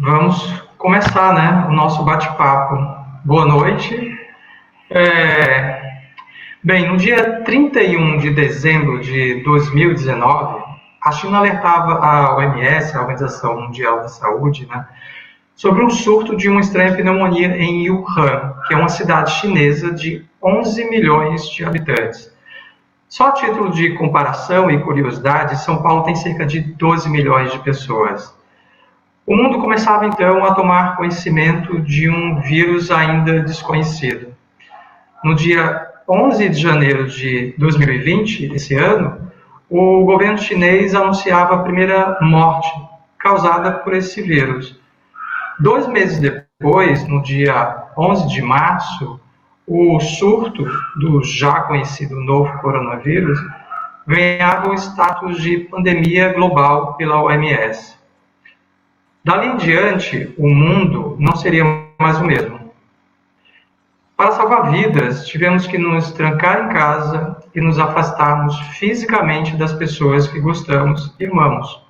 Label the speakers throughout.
Speaker 1: Vamos começar, né, o nosso bate-papo. Boa noite. Bem, no dia 31 de dezembro de 2019, a China alertava a OMS, a Organização Mundial da Saúde, né, sobre um surto de uma estranha pneumonia em Wuhan, que é uma cidade chinesa de 11 milhões de habitantes. Só a título de comparação e curiosidade, São Paulo tem cerca de 12 milhões de pessoas. O mundo começava então a tomar conhecimento de um vírus ainda desconhecido. No dia 11 de janeiro de 2020, esse ano, o governo chinês anunciava a primeira morte causada por esse vírus. 2 meses depois, no dia 11 de março, o surto do já conhecido novo coronavírus ganhava o status de pandemia global pela OMS. Dali em diante, o mundo não seria mais o mesmo. Para salvar vidas, tivemos que nos trancar em casa e nos afastarmos fisicamente das pessoas que gostamos e amamos.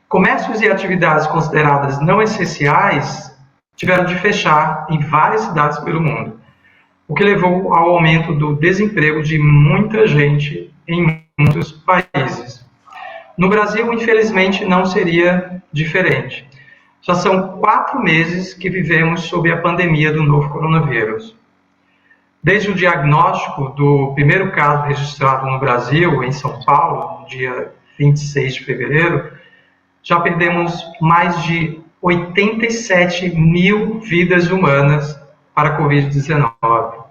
Speaker 1: Comércios e atividades consideradas não essenciais tiveram de fechar em várias cidades pelo mundo, o que levou ao aumento do desemprego de muita gente em muitos países. No Brasil, infelizmente, não seria diferente. Já são 4 meses que vivemos sob a pandemia do novo coronavírus. Desde o diagnóstico do primeiro caso registrado no Brasil, em São Paulo, no dia 26 de fevereiro, já perdemos mais de 87 mil vidas humanas para a Covid-19.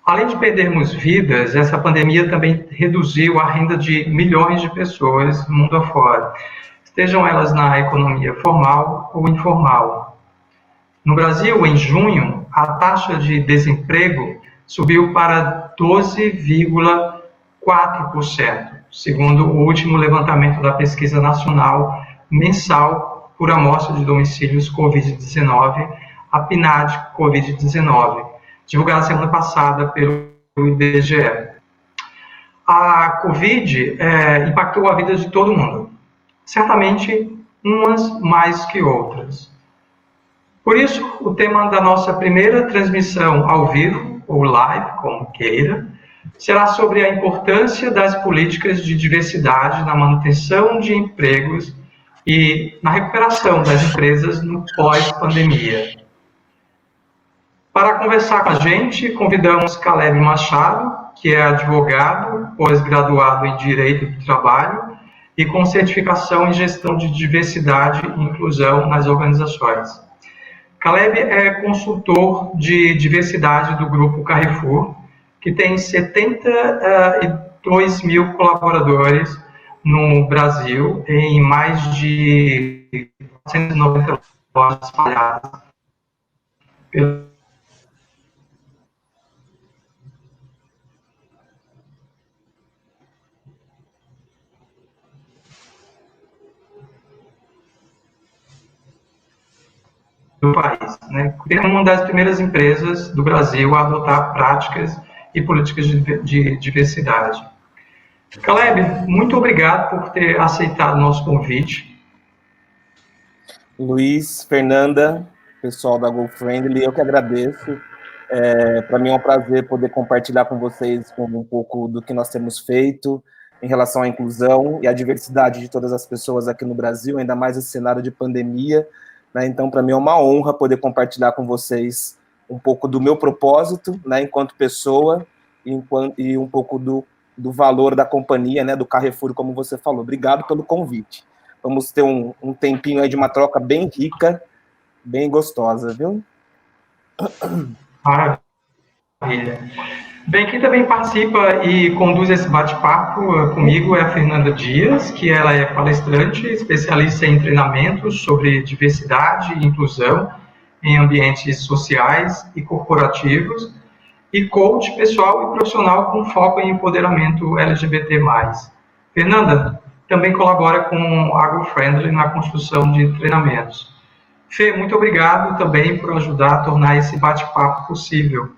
Speaker 1: Além de perdermos vidas, essa pandemia também reduziu a renda de milhões de pessoas mundo afora, estejam elas na economia formal ou informal. No Brasil, em junho, a taxa de desemprego subiu para 12,4%, segundo o último levantamento da Pesquisa Nacional Mensal por Amostra de Domicílios Covid-19, a PNAD Covid-19, divulgada semana passada pelo IBGE. A Covid impactou a vida de todo mundo, certamente umas mais que outras. Por isso, o tema da nossa primeira transmissão ao vivo, ou live, como queira, será sobre a importância das políticas de diversidade na manutenção de empregos e na recuperação das empresas no pós-pandemia. Para conversar com a gente, convidamos Caleb Machado, que é advogado, pós-graduado em Direito do Trabalho e com certificação em Gestão de Diversidade e Inclusão nas Organizações. Caleb é consultor de diversidade do Grupo Carrefour, que tem 72 mil colaboradores no Brasil, em mais de 490 lojas espalhadas pelo país, né? É uma das primeiras empresas do Brasil a adotar práticas e políticas de diversidade. Caleb, muito obrigado por ter aceitado o nosso convite.
Speaker 2: Luiz, Fernanda, pessoal da GoFriendly, eu que agradeço. Para mim é um prazer poder compartilhar com vocês um pouco do que nós temos feito em relação à inclusão e à diversidade de todas as pessoas aqui no Brasil, ainda mais esse cenário de pandemia. Né? Então, para mim é uma honra poder compartilhar com vocês um pouco do meu propósito, né, enquanto pessoa, e um pouco do valor da companhia, né, do Carrefour, como você falou. Obrigado pelo convite. Vamos ter um tempinho aí de uma troca bem rica, bem gostosa, viu?
Speaker 1: Maravilha. Bem, quem também participa e conduz esse bate-papo comigo é a Fernanda Dias, que ela é palestrante, especialista em treinamentos sobre diversidade e inclusão em ambientes sociais e corporativos, e coach pessoal e profissional com foco em empoderamento LGBT+. Fernanda também colabora com a GoFriendly na construção de treinamentos. Fê, muito obrigado também por ajudar a tornar esse bate-papo possível.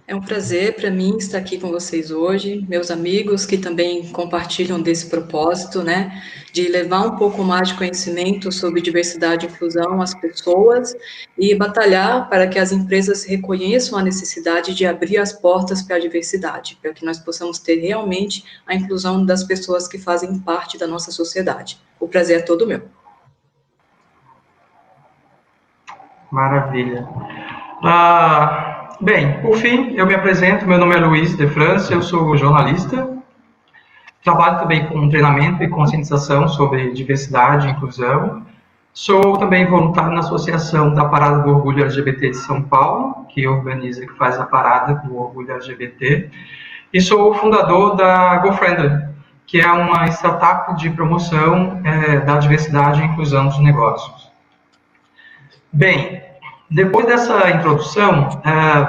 Speaker 3: É um prazer para mim estar aqui com vocês hoje, meus amigos que também compartilham desse propósito, né, de levar um pouco mais de conhecimento sobre diversidade e inclusão às pessoas e batalhar para que as empresas reconheçam a necessidade de abrir as portas para a diversidade, para que nós possamos ter realmente a inclusão das pessoas que fazem parte da nossa sociedade. O prazer é todo meu.
Speaker 1: Maravilha. Bem, por fim, eu me apresento. Meu nome é Luiz de França, eu sou jornalista. Trabalho também com treinamento e conscientização sobre diversidade e inclusão. Sou também voluntário na Associação da Parada do Orgulho LGBT de São Paulo, que organiza e que faz a Parada do Orgulho LGBT. E sou o fundador da GoFriendly, que é uma startup de promoção da diversidade e inclusão dos negócios. Bem, depois dessa introdução,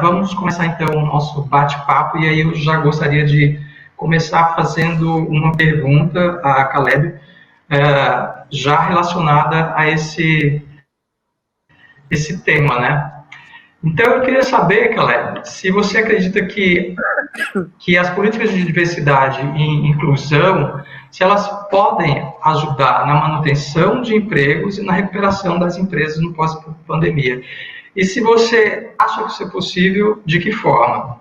Speaker 1: vamos começar então o nosso bate-papo, e aí eu já gostaria de começar fazendo uma pergunta a Caleb, já relacionada a esse tema, né? Então eu queria saber, Caleb, se você acredita que as políticas de diversidade e inclusão, se elas podem ajudar na manutenção de empregos e na recuperação das empresas no pós-pandemia. E se você acha que isso é possível, de que forma?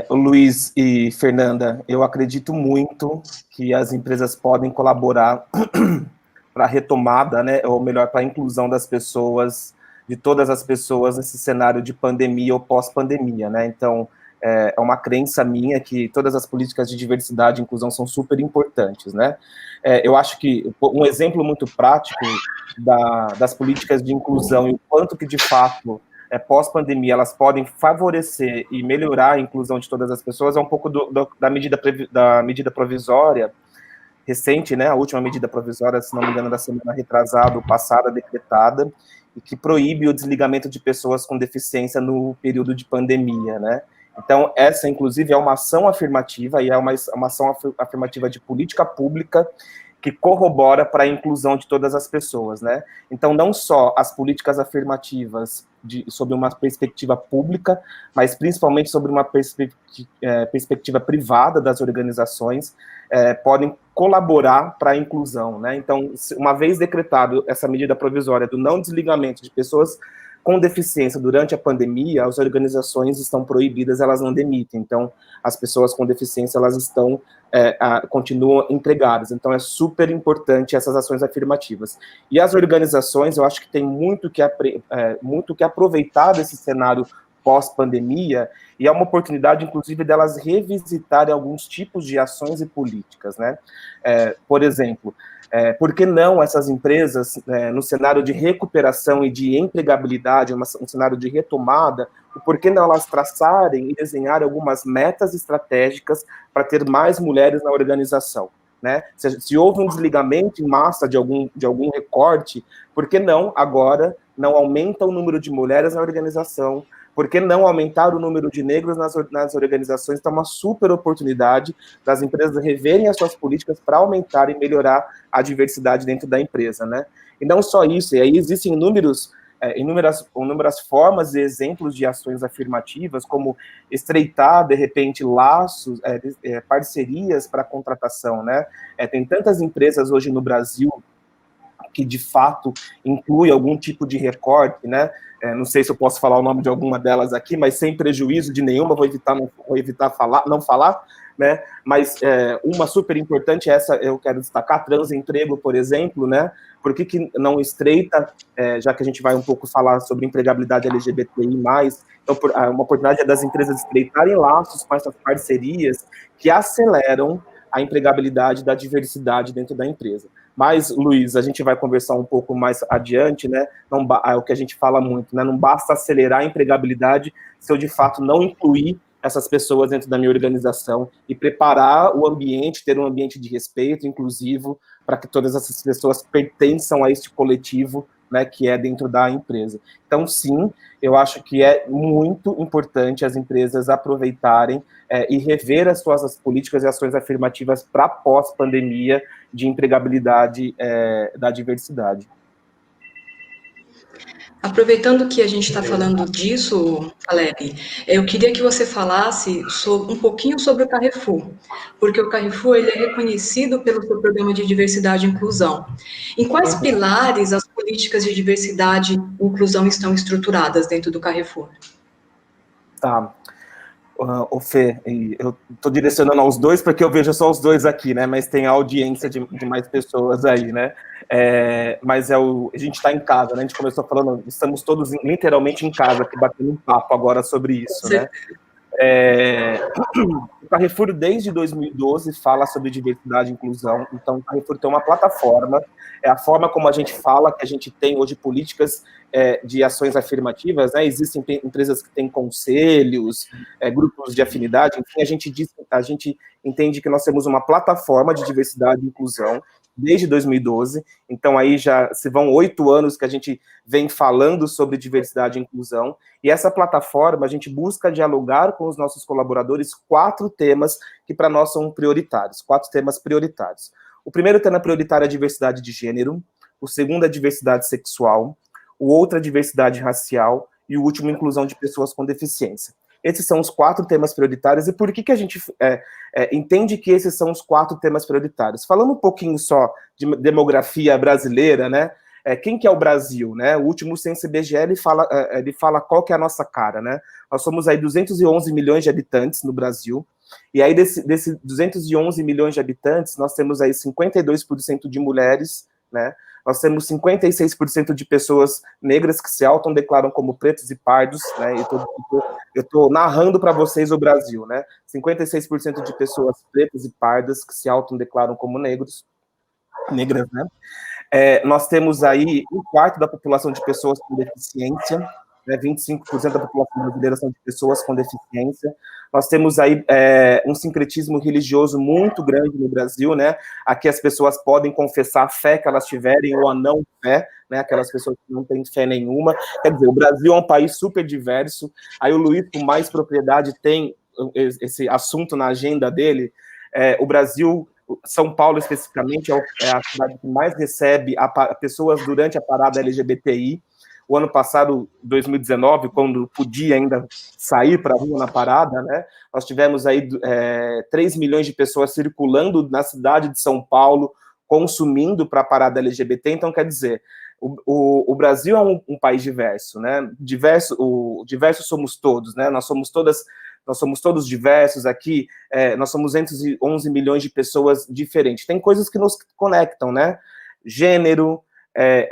Speaker 2: Luiz e Fernanda, eu acredito muito que as empresas podem colaborar para a retomada, né, ou melhor, para a inclusão das pessoas, de todas as pessoas nesse cenário de pandemia ou pós-pandemia, né? Então, é uma crença minha que todas as políticas de diversidade e inclusão são super importantes, né? Eu acho que um exemplo muito prático das políticas de inclusão e o quanto que, de fato, pós-pandemia, elas podem favorecer e melhorar a inclusão de todas as pessoas, é um pouco da medida provisória recente, né, a última medida provisória, se não me engano, da semana retrasada, ou passada, decretada, e que proíbe o desligamento de pessoas com deficiência no período de pandemia, né. Então, essa, inclusive, é uma ação afirmativa, e é uma ação afirmativa de política pública que corrobora para a inclusão de todas as pessoas, né? Então, não só as políticas afirmativas sob uma perspectiva pública, mas principalmente sobre uma perspectiva privada das organizações, podem colaborar para a inclusão, né? Então, uma vez decretado essa medida provisória do não desligamento de pessoas com deficiência durante a pandemia, as organizações estão proibidas, elas não demitem. Então, as pessoas com deficiência, elas estão, continuam empregadas. Então, é super importante essas ações afirmativas. E as organizações, eu acho que tem muito que aproveitar desse cenário pós-pandemia, e é uma oportunidade, inclusive, delas revisitarem alguns tipos de ações e políticas, né? Por exemplo, por que não essas empresas, no cenário de recuperação e de empregabilidade, um cenário de retomada, por que não elas traçarem e desenharem algumas metas estratégicas para ter mais mulheres na organização, né? Se houve um desligamento em massa de algum recorte, por que não agora não aumenta o número de mulheres na organização? Por que não aumentar o número de negros nas organizações? Então, é uma super oportunidade das empresas reverem as suas políticas para aumentar e melhorar a diversidade dentro da empresa, né? E não só isso, e aí existem inúmeras formas e exemplos de ações afirmativas, como estreitar, de repente, laços, parcerias para contratação, né? Tem tantas empresas hoje no Brasil que, de fato, inclui algum tipo de recorte, né? Não sei se eu posso falar o nome de alguma delas aqui, mas sem prejuízo de nenhuma, vou evitar não falar, né? Mas uma super importante, essa eu quero destacar, Transemprego, por exemplo, né? Por que não estreita, já que a gente vai um pouco falar sobre empregabilidade LGBTI+, então, uma oportunidade das empresas estreitarem laços com essas parcerias que aceleram a empregabilidade da diversidade dentro da empresa. Mas, Luiz, a gente vai conversar um pouco mais adiante, né? É o que a gente fala muito, né? Não basta acelerar a empregabilidade se eu, de fato, não incluir essas pessoas dentro da minha organização e preparar o ambiente, ter um ambiente de respeito, inclusivo, para que todas essas pessoas pertençam a este coletivo, né, que é dentro da empresa. Então, sim, eu acho que é muito importante as empresas aproveitarem e rever as suas políticas e ações afirmativas para pós-pandemia de empregabilidade da diversidade.
Speaker 3: Aproveitando que a gente está falando disso, Caleb, eu queria que você falasse um pouquinho sobre o Carrefour, porque o Carrefour ele é reconhecido pelo seu programa de diversidade e inclusão. Em quais pilares as políticas de diversidade e inclusão estão estruturadas dentro do Carrefour?
Speaker 2: Tá. O Fê, eu estou direcionando aos dois porque eu vejo só os dois aqui, né? Mas tem a audiência de mais pessoas aí, né? Mas a gente está em casa, né? A gente começou falando, estamos todos literalmente em casa, aqui batendo um papo agora sobre isso, né? O Carrefour, desde 2012, fala sobre diversidade e inclusão. Então, o Carrefour tem uma plataforma, é a forma como a gente fala, que a gente tem hoje políticas de ações afirmativas, né? Existem empresas que têm conselhos, grupos de afinidade, enfim, a gente entende que nós temos uma plataforma de diversidade e inclusão desde 2012, então aí já se vão 8 anos que a gente vem falando sobre diversidade e inclusão, e essa plataforma a gente busca dialogar com os nossos colaboradores 4 temas que para nós são prioritários, 4 temas prioritários. O primeiro tema prioritário é a diversidade de gênero, o segundo é a diversidade sexual, o outro é a diversidade racial e o último, inclusão de pessoas com deficiência. Esses são os 4 temas prioritários. E por que a gente entende que esses são os 4 temas prioritários? Falando um pouquinho só de demografia brasileira, né? Quem que é o Brasil, né? O último censo IBGE, ele fala qual que é a nossa cara, né? Nós somos aí 211 milhões de habitantes no Brasil, e aí desse 211 milhões de habitantes, nós temos aí 52% de mulheres, né? Nós temos 56% de pessoas negras que se autodeclaram como pretos e pardos, né? Eu estou narrando para vocês o Brasil, né? 56% de pessoas pretas e pardas que se autodeclaram como negras, né? Nós temos aí 1/4 da população de pessoas com deficiência, né? 25% da população brasileira são de pessoas com deficiência. Nós temos aí um sincretismo religioso muito grande no Brasil, né? Aqui as pessoas podem confessar a fé que elas tiverem ou a não fé, né? Aquelas pessoas que não têm fé nenhuma. Quer dizer, o Brasil é um país super diverso. Aí o Luiz, com mais propriedade, tem esse assunto na agenda dele. O Brasil, São Paulo especificamente, é a cidade que mais recebe pessoas durante a parada LGBTI. O ano passado, 2019, quando podia ainda sair para a rua na parada, né, nós tivemos aí 3 milhões de pessoas circulando na cidade de São Paulo, consumindo para a parada LGBT. Então, quer dizer, o Brasil é um país diverso, né? Diverso somos todos, né? Nós somos todos diversos aqui, nós somos 211 milhões de pessoas diferentes. Tem coisas que nos conectam, né? Gênero,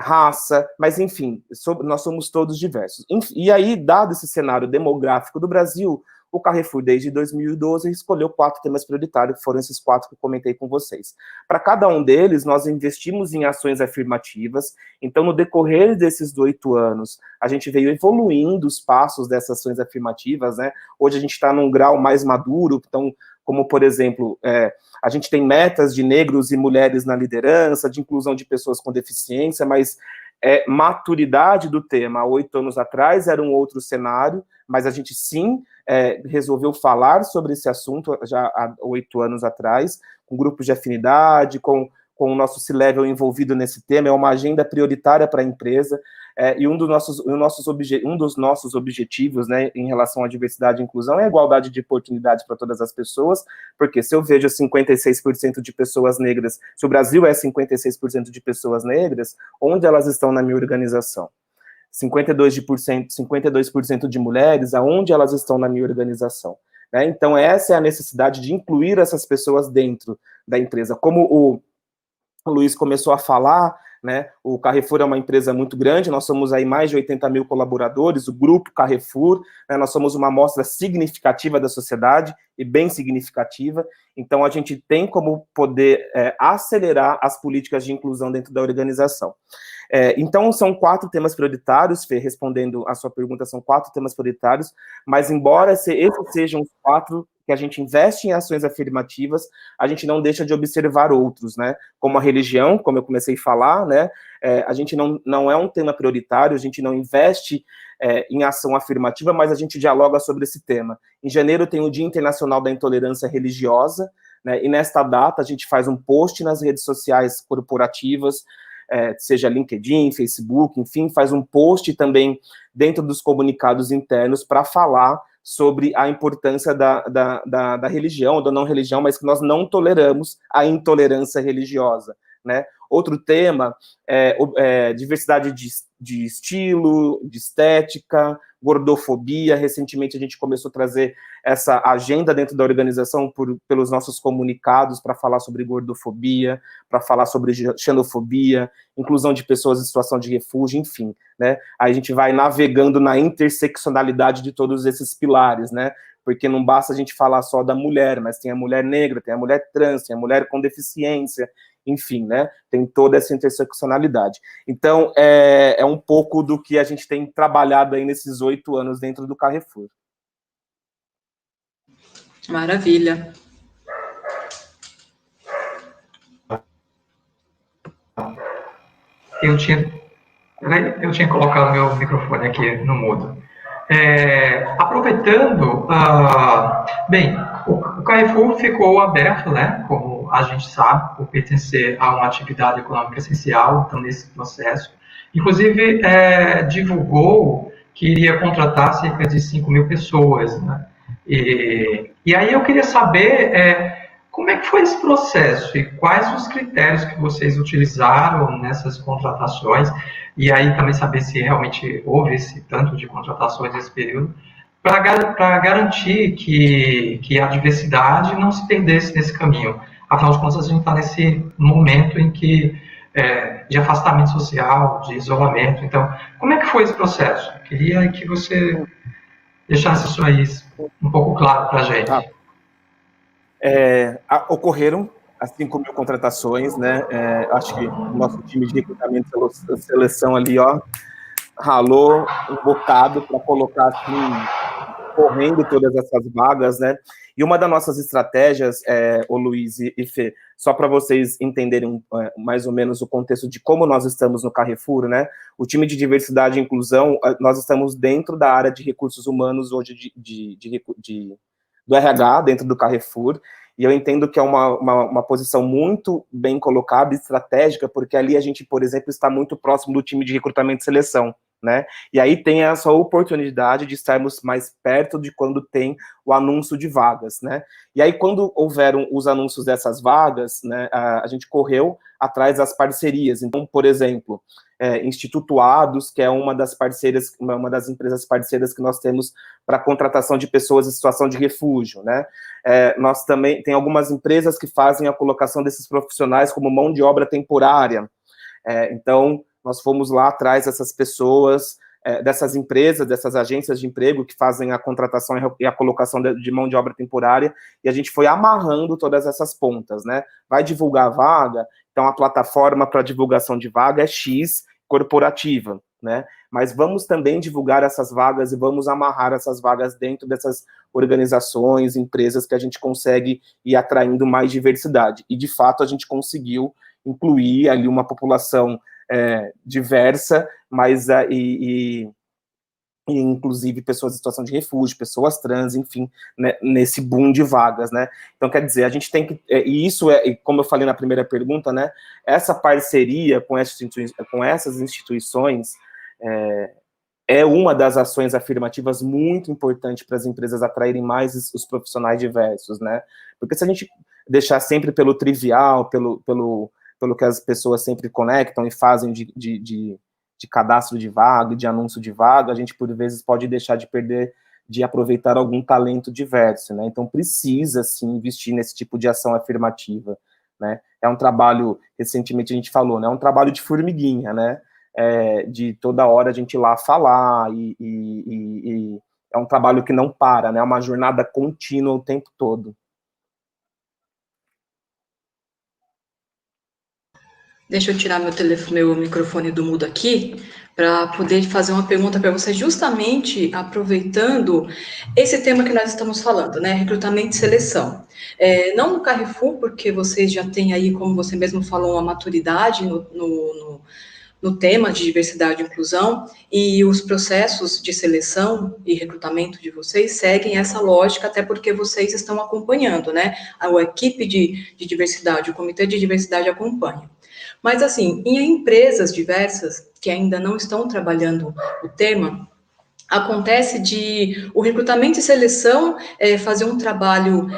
Speaker 2: raça, mas enfim, nós somos todos diversos. E aí, dado esse cenário demográfico do Brasil, o Carrefour, desde 2012, escolheu 4 temas prioritários, que foram esses 4 que eu comentei com vocês. Para cada um deles, nós investimos em ações afirmativas. Então, no decorrer desses 8 anos, a gente veio evoluindo os passos dessas ações afirmativas, né? Hoje a gente está num grau mais maduro, então, como, por exemplo, a gente tem metas de negros e mulheres na liderança, de inclusão de pessoas com deficiência, mas maturidade do tema, há 8 anos atrás era um outro cenário, mas a gente sim resolveu falar sobre esse assunto já há 8 anos atrás, com grupos de afinidade, com o nosso C-Level envolvido nesse tema, é uma agenda prioritária para a empresa, e um dos nossos objetivos, né, em relação à diversidade e inclusão é a igualdade de oportunidades para todas as pessoas, porque se eu vejo 56% de pessoas negras, se o Brasil é 56% de pessoas negras, onde elas estão na minha organização? 52% de mulheres, aonde elas estão na minha organização? Né? Então, essa é a necessidade de incluir essas pessoas dentro da empresa. Como o Luiz começou a falar, né, o Carrefour é uma empresa muito grande, nós somos aí mais de 80 mil colaboradores, o grupo Carrefour, né, nós somos uma amostra significativa da sociedade, e bem significativa, então a gente tem como poder acelerar as políticas de inclusão dentro da organização. Então, são 4 temas prioritários, Fê, respondendo a sua pergunta, são 4 temas prioritários, mas embora esses sejam os 4 que a gente investe em ações afirmativas, a gente não deixa de observar outros, né? Como a religião, como eu comecei a falar, né? A gente não é um tema prioritário, a gente não investe em ação afirmativa, mas a gente dialoga sobre esse tema. Em janeiro tem o Dia Internacional da Intolerância Religiosa, né? E nesta data a gente faz um post nas redes sociais corporativas, seja LinkedIn, Facebook, enfim, faz um post também dentro dos comunicados internos para falar sobre a importância da religião, da não religião, mas que nós não toleramos a intolerância religiosa, né? Outro tema é diversidade de estilo, de estética, gordofobia. Recentemente a gente começou a trazer essa agenda dentro da organização pelos nossos comunicados para falar sobre gordofobia, para falar sobre xenofobia, inclusão de pessoas em situação de refúgio, enfim, né? Aí a gente vai navegando na interseccionalidade de todos esses pilares, né? Porque não basta a gente falar só da mulher, mas tem a mulher negra, tem a mulher trans, tem a mulher com deficiência, enfim, né? Tem toda essa interseccionalidade. Então, é um pouco do que a gente tem trabalhado aí nesses 8 anos dentro do Carrefour.
Speaker 3: Maravilha.
Speaker 1: Eu tinha colocado meu microfone aqui no mudo. Aproveitando, bem, o Carrefour ficou aberto, né, como a gente sabe, por pertencer a uma atividade econômica essencial, então nesse processo. Inclusive, divulgou que iria contratar cerca de 5.000 pessoas, né? E aí eu queria saber como é que foi esse processo e quais os critérios que vocês utilizaram nessas contratações, e aí também saber se realmente houve esse tanto de contratações nesse período, para garantir que a diversidade não se perdesse nesse caminho. Afinal de contas, a gente está nesse momento em que de afastamento social, de isolamento. Então, como é que foi esse processo? Queria que você deixasse isso aí um pouco claro para a gente.
Speaker 2: Ocorreram as 5.000 contratações, né? Acho que o nosso time de recrutamento e seleção ali, ó, ralou um bocado para colocar assim, correndo todas essas vagas, né? E uma das nossas estratégias, o Luiz e Fê, só para vocês entenderem mais ou menos o contexto de como nós estamos no Carrefour, né? O time de diversidade e inclusão, nós estamos dentro da área de recursos humanos hoje do RH, dentro do Carrefour, e eu entendo que é uma posição muito bem colocada, estratégica, porque ali a gente, por exemplo, está muito próximo do time de recrutamento e seleção, né? E aí tem essa oportunidade de estarmos mais perto de quando tem o anúncio de vagas, né? E aí, quando houveram os anúncios dessas vagas, né, a gente correu atrás das parcerias. Então, por exemplo, Instituto Ados, que é uma das parceiras, uma das empresas parceiras que nós temos para contratação de pessoas em situação de refúgio, né? Nós também tem algumas empresas que fazem a colocação desses profissionais como mão de obra temporária. Então, nós fomos lá atrás dessas pessoas, dessas empresas, dessas agências de emprego que fazem a contratação e a colocação de mão de obra temporária, e a gente foi amarrando todas essas pontas, né? Vai divulgar a vaga, então a plataforma para divulgação de vaga é X corporativa, né? Mas vamos também divulgar essas vagas e vamos amarrar essas vagas dentro dessas organizações, empresas que a gente consegue ir atraindo mais diversidade. E, de fato, a gente conseguiu incluir ali uma população diversa, mas inclusive pessoas em situação de refúgio, pessoas trans, enfim, né, nesse boom de vagas, né? Então, quer dizer, a gente tem que... E isso como eu falei na primeira pergunta, né? Essa parceria com essas instituições é uma das ações afirmativas muito importante para as empresas atraírem mais os profissionais diversos, né? Porque se a gente deixar sempre pelo trivial, pelo que as pessoas sempre conectam e fazem de cadastro de vaga, de anúncio de vaga, a gente, por vezes, pode deixar de aproveitar algum talento diverso, né? Então, precisa, sim, investir nesse tipo de ação afirmativa, né? É um trabalho, recentemente a gente falou, né? É um trabalho de formiguinha, né? De toda hora a gente ir lá falar, e é um trabalho que não para, né? É uma jornada contínua o tempo todo.
Speaker 3: Deixa eu tirar meu microfone do mudo aqui, para poder fazer uma pergunta para você, justamente aproveitando esse tema que nós estamos falando, né? Recrutamento e seleção. Não no Carrefour, porque vocês já têm aí, como você mesmo falou, uma maturidade no tema de diversidade e inclusão, e os processos de seleção e recrutamento de vocês seguem essa lógica, até porque vocês estão acompanhando, né? A equipe de diversidade, o comitê de diversidade acompanha. Mas, assim, em empresas diversas que ainda não estão trabalhando o tema, acontece de o recrutamento e seleção fazer um trabalho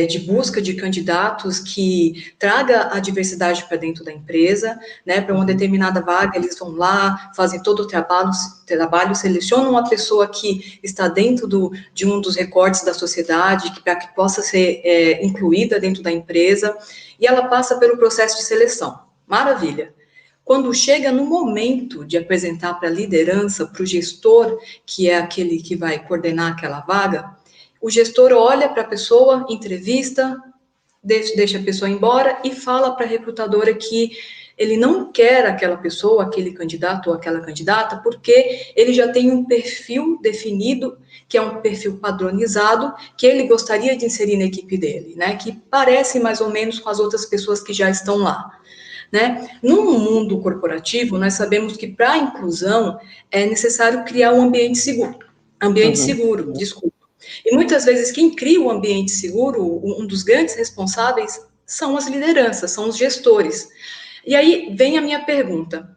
Speaker 3: de busca de candidatos que traga a diversidade para dentro da empresa, né, para uma determinada vaga, eles vão lá, fazem todo o trabalho, selecionam uma pessoa que está dentro de um dos recortes da sociedade, para que possa ser incluída dentro da empresa, e ela passa pelo processo de seleção. Maravilha. Quando chega no momento de apresentar para a liderança, para o gestor, que é aquele que vai coordenar aquela vaga, o gestor olha para a pessoa, entrevista, deixa a pessoa embora e fala para a recrutadora que ele não quer aquela pessoa, aquele candidato ou aquela candidata, porque ele já tem um perfil definido, que é um perfil padronizado, que ele gostaria de inserir na equipe dele, né? Que parece mais ou menos com as outras pessoas que já estão lá. Né? No mundo corporativo, nós sabemos que para a inclusão é necessário criar um ambiente seguro. Desculpa. E muitas vezes quem cria o ambiente seguro, um dos grandes responsáveis, são as lideranças, são os gestores. E aí vem a minha pergunta.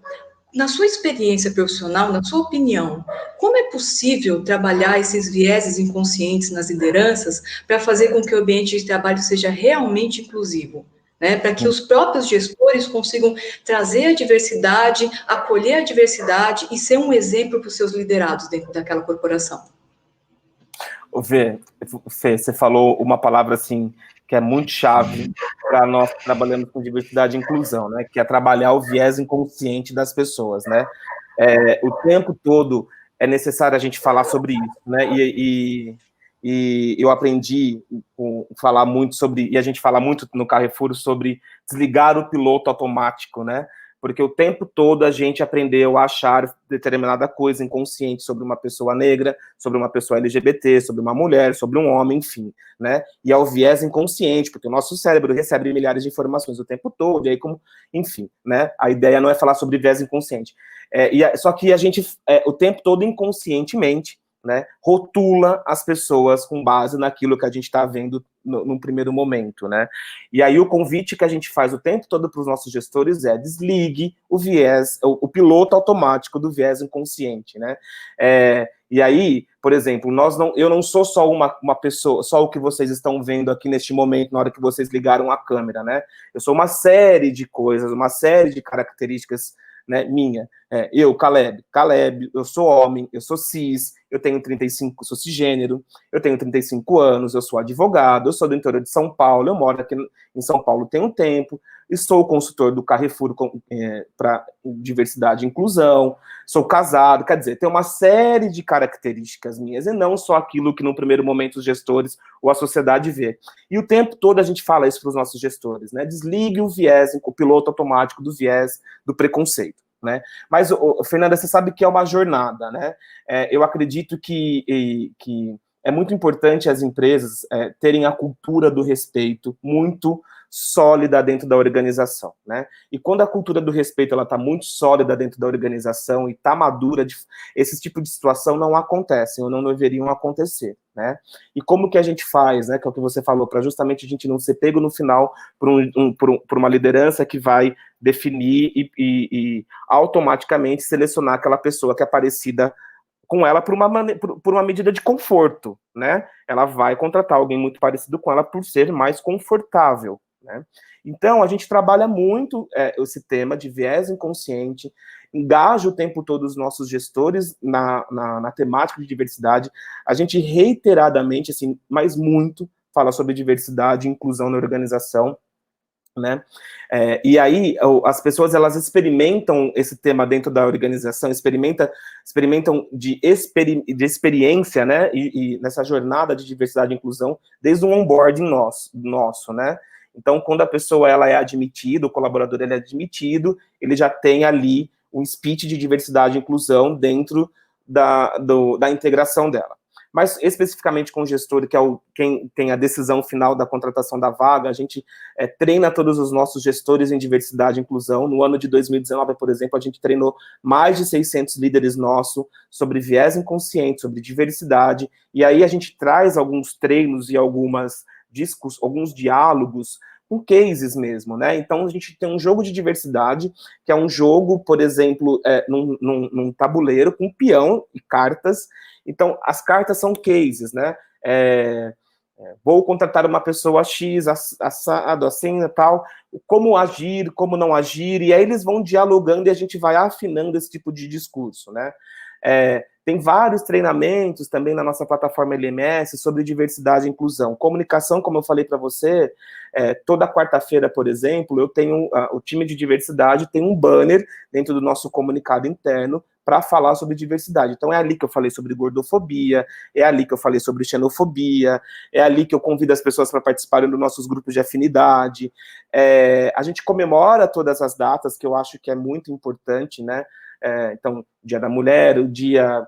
Speaker 3: Na sua experiência profissional, na sua opinião, como é possível trabalhar esses vieses inconscientes nas lideranças para fazer com que o ambiente de trabalho seja realmente inclusivo? Né, para que os próprios gestores consigam trazer a diversidade, acolher a diversidade e ser um exemplo para os seus liderados dentro daquela corporação.
Speaker 2: Fê, você falou uma palavra assim que é muito chave para nós que trabalhamos com diversidade e inclusão, né? Que é trabalhar o viés inconsciente das pessoas, né? O tempo todo é necessário a gente falar sobre isso, né? E eu aprendi a falar muito sobre, e a gente fala muito no Carrefour sobre desligar o piloto automático, né? Porque o tempo todo a gente aprendeu a achar determinada coisa inconsciente sobre uma pessoa negra, sobre uma pessoa LGBT, sobre uma mulher, sobre um homem, enfim, né? E é o viés inconsciente, porque o nosso cérebro recebe milhares de informações o tempo todo, e aí como, enfim, né? A ideia não é falar sobre viés inconsciente. Só que a gente, o tempo todo inconscientemente, né, rotula as pessoas com base naquilo que a gente está vendo num primeiro momento, né? E aí o convite que a gente faz o tempo todo para os nossos gestores é desligue o viés, o piloto automático do viés inconsciente, né? E aí, por exemplo, eu não sou só uma pessoa, só o que vocês estão vendo aqui neste momento, na hora que vocês ligaram a câmera, né? Eu sou uma série de coisas, uma série de características, né, minha. Eu, Caleb, eu sou homem, eu sou cis, eu tenho 35, sou cisgênero, eu tenho 35 anos, eu sou advogado, eu sou do interior de São Paulo, eu moro aqui em São Paulo tem um tempo, e sou consultor do Carrefour para diversidade e inclusão, sou casado, quer dizer, tem uma série de características minhas, e não só aquilo que no primeiro momento os gestores ou a sociedade vê. E o tempo todo a gente fala isso para os nossos gestores, né? Desligue o viés, o piloto automático do viés do preconceito. Né? Mas, Fernanda, você sabe que é uma jornada, né? Eu acredito que é muito importante as empresas terem a cultura do respeito muito sólida dentro da organização, né? E quando a cultura do respeito ela está muito sólida dentro da organização e está madura, esse tipo de situação não acontecem ou não deveriam acontecer, né? E como que a gente faz, né? Que é o que você falou, para justamente a gente não ser pego no final por uma liderança que vai definir e automaticamente selecionar aquela pessoa que é parecida com ela por uma medida de conforto, né? Ela vai contratar alguém muito parecido com ela por ser mais confortável, né? Então, a gente trabalha muito esse tema de viés inconsciente, engaja o tempo todo os nossos gestores na temática de diversidade. A gente reiteradamente, assim, mas muito, fala sobre diversidade e inclusão na organização, né? E aí as pessoas elas experimentam esse tema dentro da organização, experimentam de experiência, né? E nessa jornada de diversidade e inclusão desde um onboarding nosso, né? Então, quando a pessoa ela é admitida, o colaborador ele é admitido, ele já tem ali um speech de diversidade e inclusão dentro da integração dela. Mas especificamente com o gestor, que é quem tem a decisão final da contratação da vaga, a gente treina todos os nossos gestores em diversidade e inclusão. No ano de 2019, por exemplo, a gente treinou mais de 600 líderes nossos sobre viés inconsciente, sobre diversidade, e aí a gente traz alguns treinos e alguns diálogos com cases mesmo, né? Então, a gente tem um jogo de diversidade, que é um jogo, por exemplo, num tabuleiro com peão e cartas. Então, as cartas são cases, né? Vou contratar uma pessoa X, assado, assim e tal, como agir, como não agir, e aí eles vão dialogando e a gente vai afinando esse tipo de discurso, né? Tem vários treinamentos também na nossa plataforma LMS sobre diversidade e inclusão. Comunicação, como eu falei para você, toda quarta-feira, por exemplo, eu tenho o time de diversidade tem um banner dentro do nosso comunicado interno para falar sobre diversidade. Então é ali que eu falei sobre gordofobia, é ali que eu falei sobre xenofobia, é ali que eu convido as pessoas para participarem dos nossos grupos de afinidade. A gente comemora todas as datas, que eu acho que é muito importante, né? Então, o Dia da Mulher, o Dia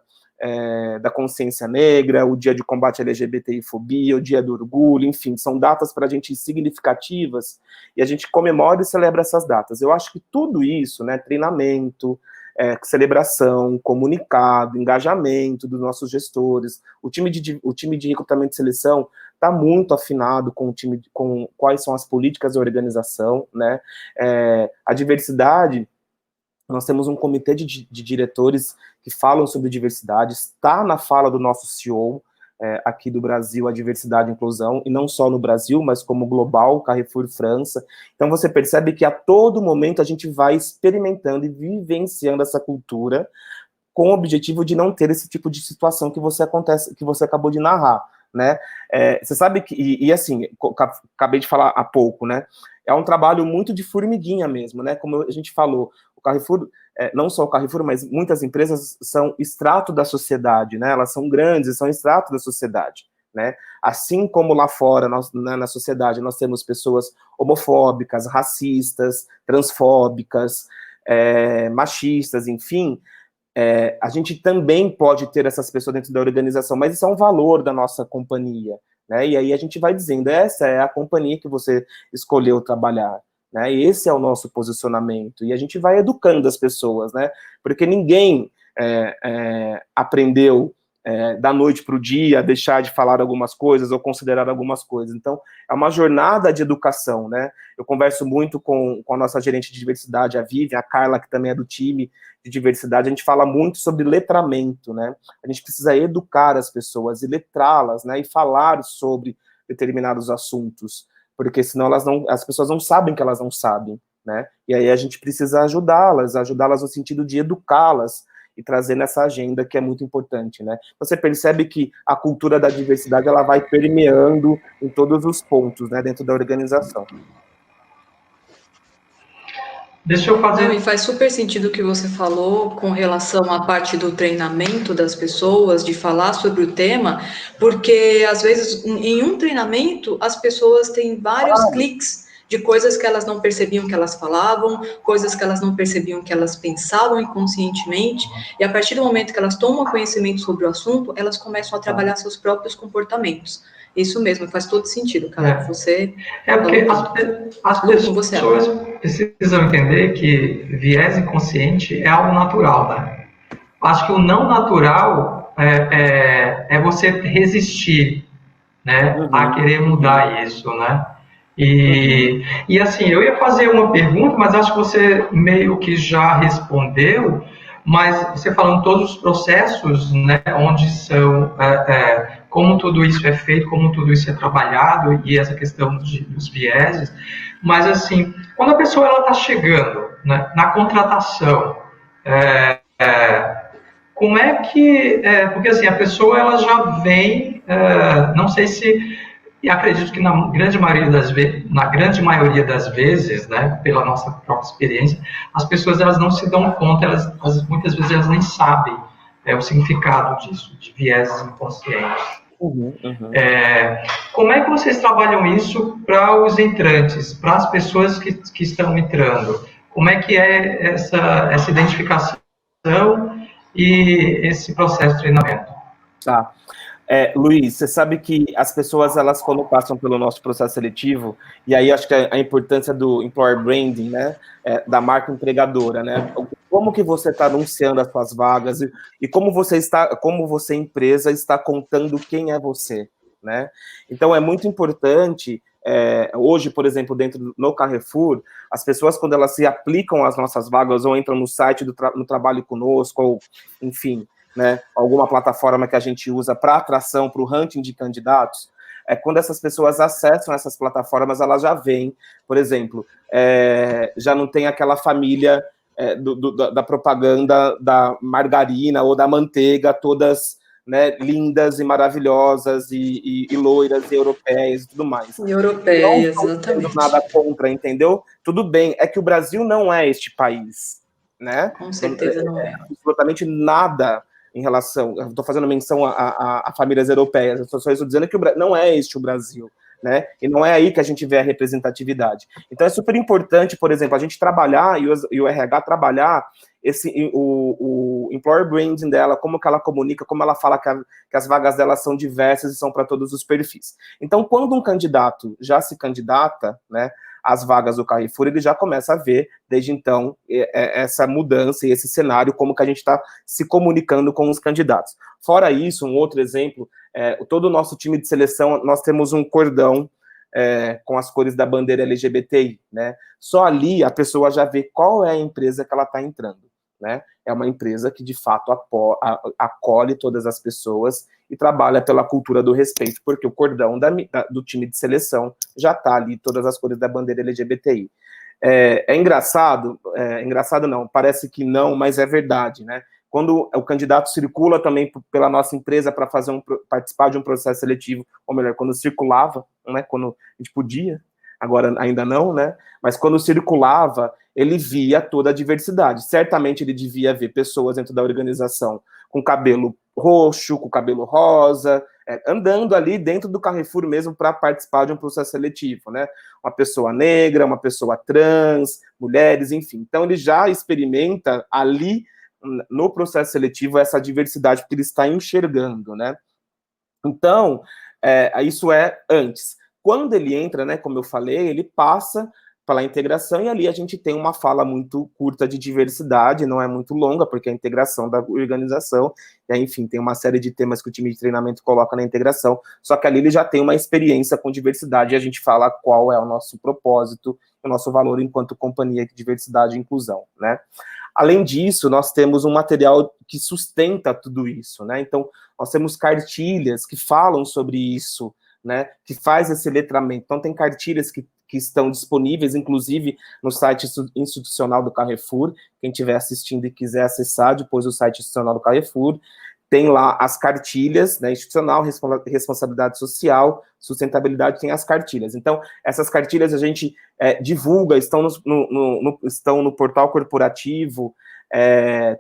Speaker 2: da Consciência Negra, o Dia de Combate à LGBTI-fobia, o Dia do Orgulho, enfim, são datas para a gente significativas, e a gente comemora e celebra essas datas. Eu acho que tudo isso, né, treinamento, celebração, comunicado, engajamento dos nossos gestores, o time de recrutamento e seleção está muito afinado com com quais são as políticas da organização, né? A diversidade, nós temos um comitê de diretores que falam sobre diversidade, está na fala do nosso CEO aqui do Brasil, a diversidade e inclusão, e não só no Brasil, mas como global, Carrefour França. Então você percebe que a todo momento a gente vai experimentando e vivenciando essa cultura com o objetivo de não ter esse tipo de situação que você acabou de narrar, né? Você sabe que, e assim, acabei de falar há pouco, né? É um trabalho muito de formiguinha mesmo, né? Como a gente falou, o Carrefour, não só o Carrefour, mas muitas empresas são extrato da sociedade, né? Elas são grandes, são extrato da sociedade, né? Assim como lá fora, na sociedade, nós temos pessoas homofóbicas, racistas, transfóbicas, machistas, enfim, a gente também pode ter essas pessoas dentro da organização, mas isso é um valor da nossa companhia, né? E aí a gente vai dizendo, essa é a companhia que você escolheu trabalhar, né? E esse é o nosso posicionamento, e a gente vai educando as pessoas, né? Porque ninguém aprendeu da noite para o dia a deixar de falar algumas coisas ou considerar algumas coisas. Então, é uma jornada de educação, né? Eu converso muito com a nossa gerente de diversidade, a Vivian, a Carla, que também é do time de diversidade, a gente fala muito sobre letramento, né? A gente precisa educar as pessoas e letrá-las, né? E falar sobre determinados assuntos, porque senão as pessoas não sabem que elas não sabem, né? E aí a gente precisa ajudá-las no sentido de educá-las e trazer nessa agenda que é muito importante, né? Você percebe que a cultura da diversidade, ela vai permeando em todos os pontos, né, dentro da organização.
Speaker 1: Deixa eu fazer...
Speaker 3: Não, e faz super sentido o que você falou com relação à parte do treinamento das pessoas, de falar sobre o tema, porque às vezes em um treinamento as pessoas têm vários cliques de coisas que elas não percebiam que elas falavam, coisas que elas não percebiam que elas pensavam inconscientemente, e a partir do momento que elas tomam conhecimento sobre o assunto, elas começam a trabalhar seus próprios comportamentos. Isso mesmo, faz todo sentido, cara. Você...
Speaker 1: porque as pessoas precisam entender que viés inconsciente é algo natural, né? Acho que o não natural é você resistir, né, a querer mudar isso, né? E assim, eu ia fazer uma pergunta, mas acho que você meio que já respondeu, mas você falando todos os processos, né, onde são, como tudo isso é feito, como tudo isso é trabalhado, e essa questão dos vieses, mas assim, quando a pessoa está chegando, né, na contratação, como é que, porque assim, a pessoa ela já vem, não sei se, e acredito que na grande maioria das vezes, né, pela nossa própria experiência, as pessoas elas não se dão conta, muitas vezes elas nem sabem o significado disso, de vieses inconscientes. Como é que vocês trabalham isso para os entrantes, para as pessoas que estão entrando? Como é que é essa identificação e esse processo de treinamento?
Speaker 2: Tá. Luiz, você sabe que as pessoas, elas quando passam pelo nosso processo seletivo, e aí acho que a importância do employer branding, né, da marca empregadora, né, como que você está anunciando as suas vagas e como você empresa está contando quem é você, né? Então é muito importante hoje, por exemplo, no Carrefour, as pessoas, quando elas se aplicam às nossas vagas ou entram no site no Trabalho Conosco, ou, enfim, né, alguma plataforma que a gente usa para atração, para o hunting de candidatos, quando essas pessoas acessam essas plataformas, elas já veem, por exemplo, já não tem aquela família da propaganda da margarina ou da manteiga, todas, né, lindas e maravilhosas e loiras e europeias e tudo mais.
Speaker 3: Europeias,
Speaker 2: Não estou tendo
Speaker 3: exatamente.
Speaker 2: nada contra, entendeu? Tudo bem, é que o Brasil não é este país, né?
Speaker 3: Com certeza não é.
Speaker 2: Absolutamente nada em relação... Estou fazendo menção a famílias europeias, eu só estou dizendo que não é este o Brasil, né? E não é aí que a gente vê a representatividade. Então é super importante, por exemplo, a gente trabalhar, e o RH trabalhar o employer branding dela, como que ela comunica, como ela fala que as vagas dela são diversas e são para todos os perfis. Então, quando um candidato já se candidata, né, às vagas do Carrefour, ele já começa a ver, desde então, essa mudança e esse cenário, como que a gente está se comunicando com os candidatos. Fora isso, um outro exemplo, todo o nosso time de seleção, nós temos um cordão com as cores da bandeira LGBTI, né? Só ali a pessoa já vê qual é a empresa que ela está entrando, né? É uma empresa que, de fato, acolhe todas as pessoas e trabalha pela cultura do respeito, porque o cordão do time de seleção já está ali, todas as cores da bandeira LGBTI. Engraçado não, parece que não, mas é verdade, né? Quando o candidato circula também pela nossa empresa para participar de um processo seletivo, ou melhor, quando circulava, né, quando a gente podia, agora ainda não, né? Mas quando circulava, ele via toda a diversidade. Certamente ele devia ver pessoas dentro da organização com cabelo roxo, com cabelo rosa, andando ali dentro do Carrefour mesmo para participar de um processo seletivo, né? Uma pessoa negra, uma pessoa trans, mulheres, enfim. Então ele já experimenta ali no processo seletivo essa diversidade porque ele está enxergando, né? Então, isso é antes. Quando ele entra, né, como eu falei, ele passa pela integração e ali a gente tem uma fala muito curta de diversidade, não é muito longa, porque é a integração da organização, e aí, enfim, tem uma série de temas que o time de treinamento coloca na integração, só que ali ele já tem uma experiência com diversidade e a gente fala qual é o nosso propósito, o nosso valor enquanto companhia de diversidade e inclusão, né? Além disso, nós temos um material que sustenta tudo isso, né? Então, nós temos cartilhas que falam sobre isso, né? Que faz esse letramento. Então, tem cartilhas que estão disponíveis, inclusive, no site institucional do Carrefour. Quem estiver assistindo e quiser acessar depois o site institucional do Carrefour, tem lá as cartilhas, né, institucional, responsabilidade social, sustentabilidade, tem as cartilhas. Então, essas cartilhas a gente divulga, estão no portal corporativo,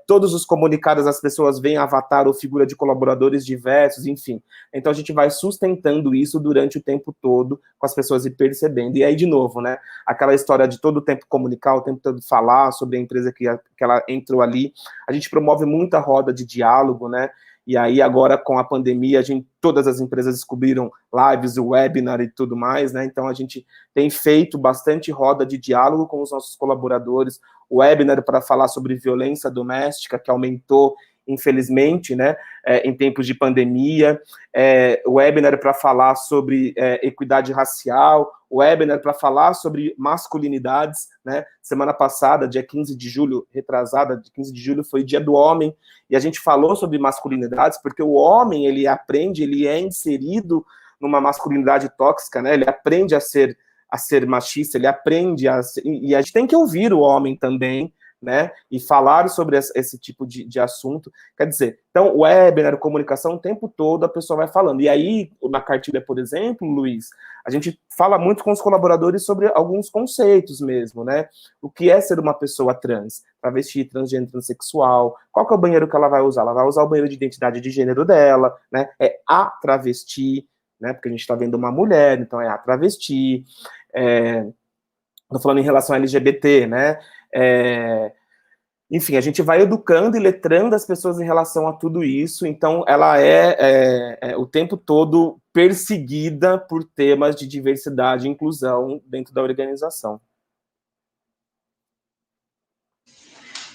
Speaker 2: todos os comunicados as pessoas veem avatar ou figura de colaboradores diversos, enfim. Então, a gente vai sustentando isso durante o tempo todo, com as pessoas ir percebendo. E aí, de novo, né, aquela história de todo o tempo comunicar, o tempo todo falar sobre a empresa que ela entrou ali. A gente promove muita roda de diálogo, né? E aí, agora, com a pandemia, todas as empresas descobriram lives, webinar e tudo mais, né? Então, a gente tem feito bastante roda de diálogo com os nossos colaboradores, webinar para falar sobre violência doméstica, que aumentou, infelizmente, né, em tempos de pandemia, webinar para falar sobre equidade racial, webinar para falar sobre masculinidades, né? Semana passada, dia 15 de julho, retrasada, dia 15 de julho, foi dia do homem, e a gente falou sobre masculinidades, porque o homem, ele aprende, ele é inserido numa masculinidade tóxica, né? Ele aprende a ser machista, ele aprende e a gente tem que ouvir o homem também, né, e falar sobre esse tipo de assunto. Quer dizer, então, webinar, comunicação, o tempo todo a pessoa vai falando. E aí, na cartilha, por exemplo, Luiz, a gente fala muito com os colaboradores sobre alguns conceitos mesmo, né? O que é ser uma pessoa trans, travesti, transgênero, transexual, qual que é o banheiro que ela vai usar? Ela vai usar o banheiro de identidade de gênero dela, né? É a travesti, né? Porque a gente está vendo uma mulher, então é a travesti. Estou falando em relação a LGBT, né? Enfim, a gente vai educando e letrando as pessoas em relação a tudo isso, então ela o tempo todo perseguida por temas de diversidade e inclusão dentro da organização.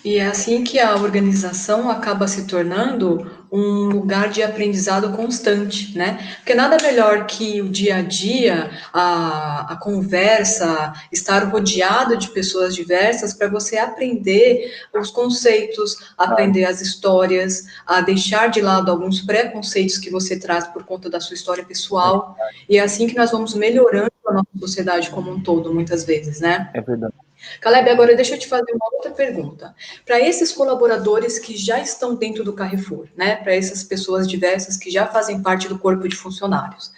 Speaker 3: E é assim que a organização acaba se tornando um lugar de aprendizado constante, né? Porque nada melhor que o dia a dia, a conversa, estar rodeado de pessoas diversas para você aprender os conceitos, aprender as histórias, a deixar de lado alguns preconceitos que você traz por conta da sua história pessoal. E é assim que nós vamos melhorando a nossa sociedade como um todo, muitas vezes, né?
Speaker 2: É verdade.
Speaker 3: Caleb, agora deixa eu te fazer uma outra pergunta. Para esses colaboradores que já estão dentro do Carrefour, né? Para essas pessoas diversas que já fazem parte do corpo de funcionários,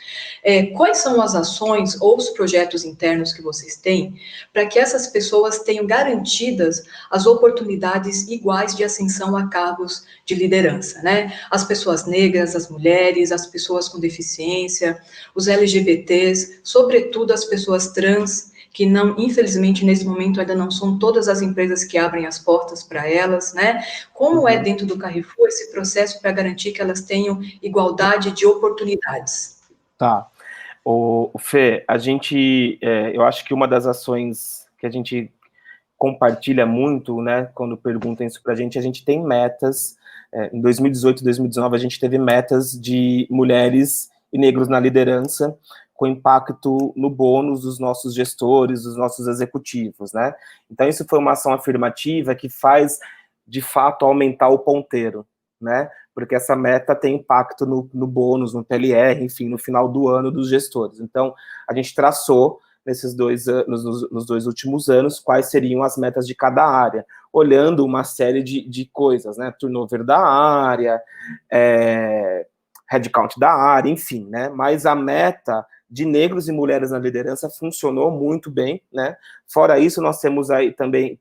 Speaker 3: quais são as ações ou os projetos internos que vocês têm para que essas pessoas tenham garantidas as oportunidades iguais de ascensão a cargos de liderança, né? As pessoas negras, as mulheres, as pessoas com deficiência, os LGBTs, sobretudo as pessoas trans, que não, infelizmente, nesse momento ainda não são todas as empresas que abrem as portas para elas, né? Como é dentro do Carrefour esse processo para garantir que elas tenham igualdade de oportunidades?
Speaker 2: Tá. O Fê, eu acho que uma das ações que a gente compartilha muito, né, quando perguntam isso pra gente, a gente tem metas. Em 2018 e 2019, a gente teve metas de mulheres e negros na liderança, com impacto no bônus dos nossos gestores, dos nossos executivos, né? Então, isso foi uma ação afirmativa que faz, de fato, aumentar o ponteiro, né? Porque essa meta tem impacto no bônus, no PLR, enfim, no final do ano dos gestores. Então, a gente traçou nesses nos 2 últimos anos, quais seriam as metas de cada área, olhando uma série de coisas, né? Turnover da área, headcount da área, enfim, né? Mas a meta de negros e mulheres na liderança funcionou muito bem, né? Fora isso, nós temos aí também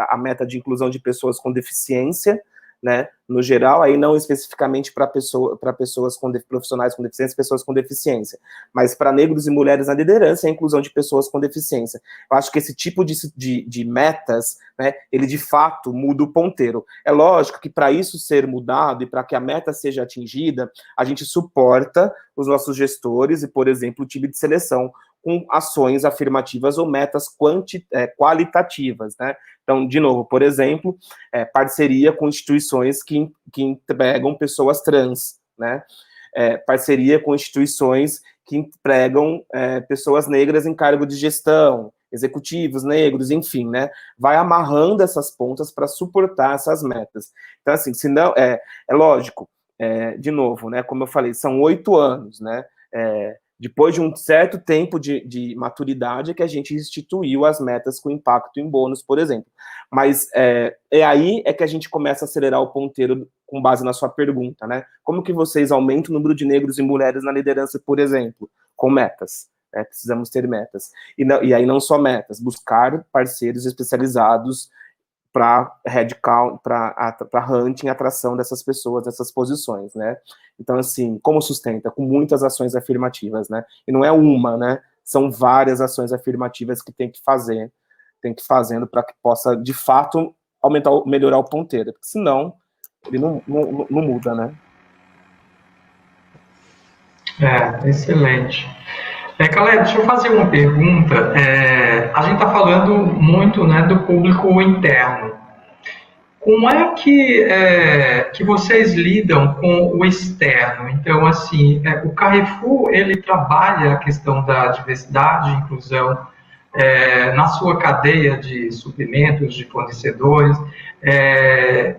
Speaker 2: a meta de inclusão de pessoas com deficiência, né, no geral, aí não especificamente para pessoas profissionais com deficiência, pessoas com deficiência, mas para negros e mulheres na liderança, a inclusão de pessoas com deficiência. Eu acho que esse tipo de metas, né, ele de fato muda o ponteiro. É lógico que para isso ser mudado e para que a meta seja atingida, a gente suporta os nossos gestores e, por exemplo, o time de seleção com ações afirmativas ou metas qualitativas, né? Então, de novo, por exemplo, parceria com instituições que empregam pessoas trans, né? Parceria com instituições que empregam pessoas negras em cargo de gestão, executivos negros, enfim, né? Vai amarrando essas pontas para suportar essas metas. Então, assim, se não, é lógico, de novo, né? Como eu falei, são 8 anos, né? Depois de um certo tempo de maturidade que a gente instituiu as metas com impacto em bônus, por exemplo. Mas aí que a gente começa a acelerar o ponteiro com base na sua pergunta, né? Como que vocês aumentam o número de negros e mulheres na liderança, por exemplo? Com metas. Precisamos ter metas. E aí não só metas, buscar parceiros especializados para headcount, para hunting, atração dessas pessoas, dessas posições, né? Então, assim, como sustenta? Com muitas ações afirmativas, né? E não é uma, né? São várias ações afirmativas que tem que ir fazendo para que possa, de fato, melhorar o ponteiro, porque senão ele não muda, né?
Speaker 1: Excelente. Caleb, deixa eu fazer uma pergunta. A gente está falando muito, né, do público interno. Como é que vocês lidam com o externo? Então, assim, o Carrefour, ele trabalha a questão da diversidade e inclusão na sua cadeia de suprimentos, de fornecedores.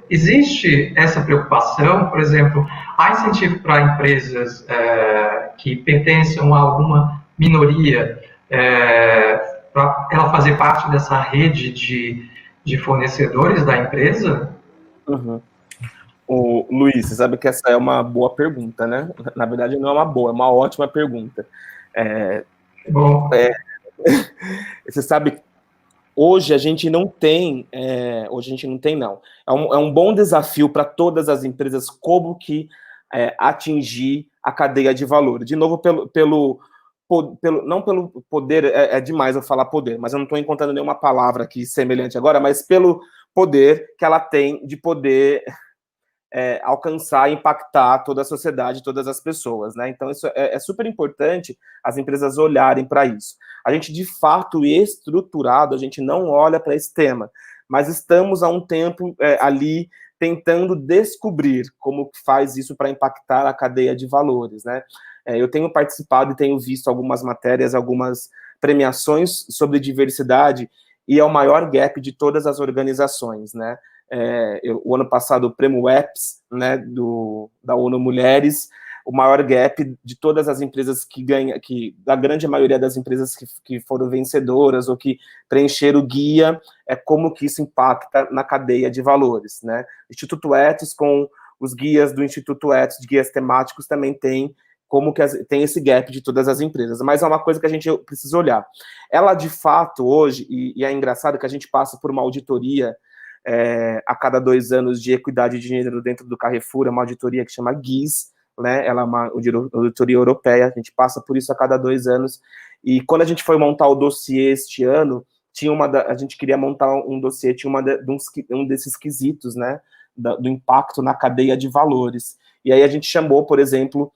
Speaker 1: Existe essa preocupação? Por exemplo, há incentivo para empresas que pertençam a alguma minoria para ela fazer parte dessa rede de fornecedores da empresa?
Speaker 2: Uhum. Luiz, você sabe que essa é uma boa pergunta, né? Na verdade, não é uma boa, é uma ótima pergunta.
Speaker 1: Bom.
Speaker 2: Você sabe, hoje a gente não tem, não. É um bom desafio para todas as empresas como que atingir a cadeia de valor. De novo, não pelo poder, é demais eu falar poder, mas eu não estou encontrando nenhuma palavra aqui semelhante agora, mas pelo poder que ela tem de poder alcançar e impactar toda a sociedade, todas as pessoas, né? Então, isso é super importante as empresas olharem para isso. A gente, de fato, estruturado, a gente não olha para esse tema, mas estamos há um tempo ali tentando descobrir como que faz isso para impactar a cadeia de valores, né? Eu tenho participado e tenho visto algumas matérias, algumas premiações sobre diversidade, e é o maior gap de todas as organizações, né? O ano passado, o Prêmio EPS, né, da ONU Mulheres, o maior gap de todas as empresas da grande maioria das empresas que foram vencedoras ou que preencheram o guia, é como que isso impacta na cadeia de valores, né? Instituto Ethos, com os guias do Instituto Ethos, de guias temáticos, também tem como que tem esse gap de todas as empresas, mas é uma coisa que a gente precisa olhar. Ela, de fato, hoje, e é engraçado que a gente passa por uma auditoria a cada 2 anos de equidade de gênero dentro do Carrefour, é uma auditoria que chama GIS, né? Ela é uma auditoria europeia, a gente passa por isso a cada 2 anos, e quando a gente foi montar o dossiê este ano, a gente queria montar um dossiê, tinha um desses quesitos, né, do impacto na cadeia de valores, e aí a gente chamou, por exemplo,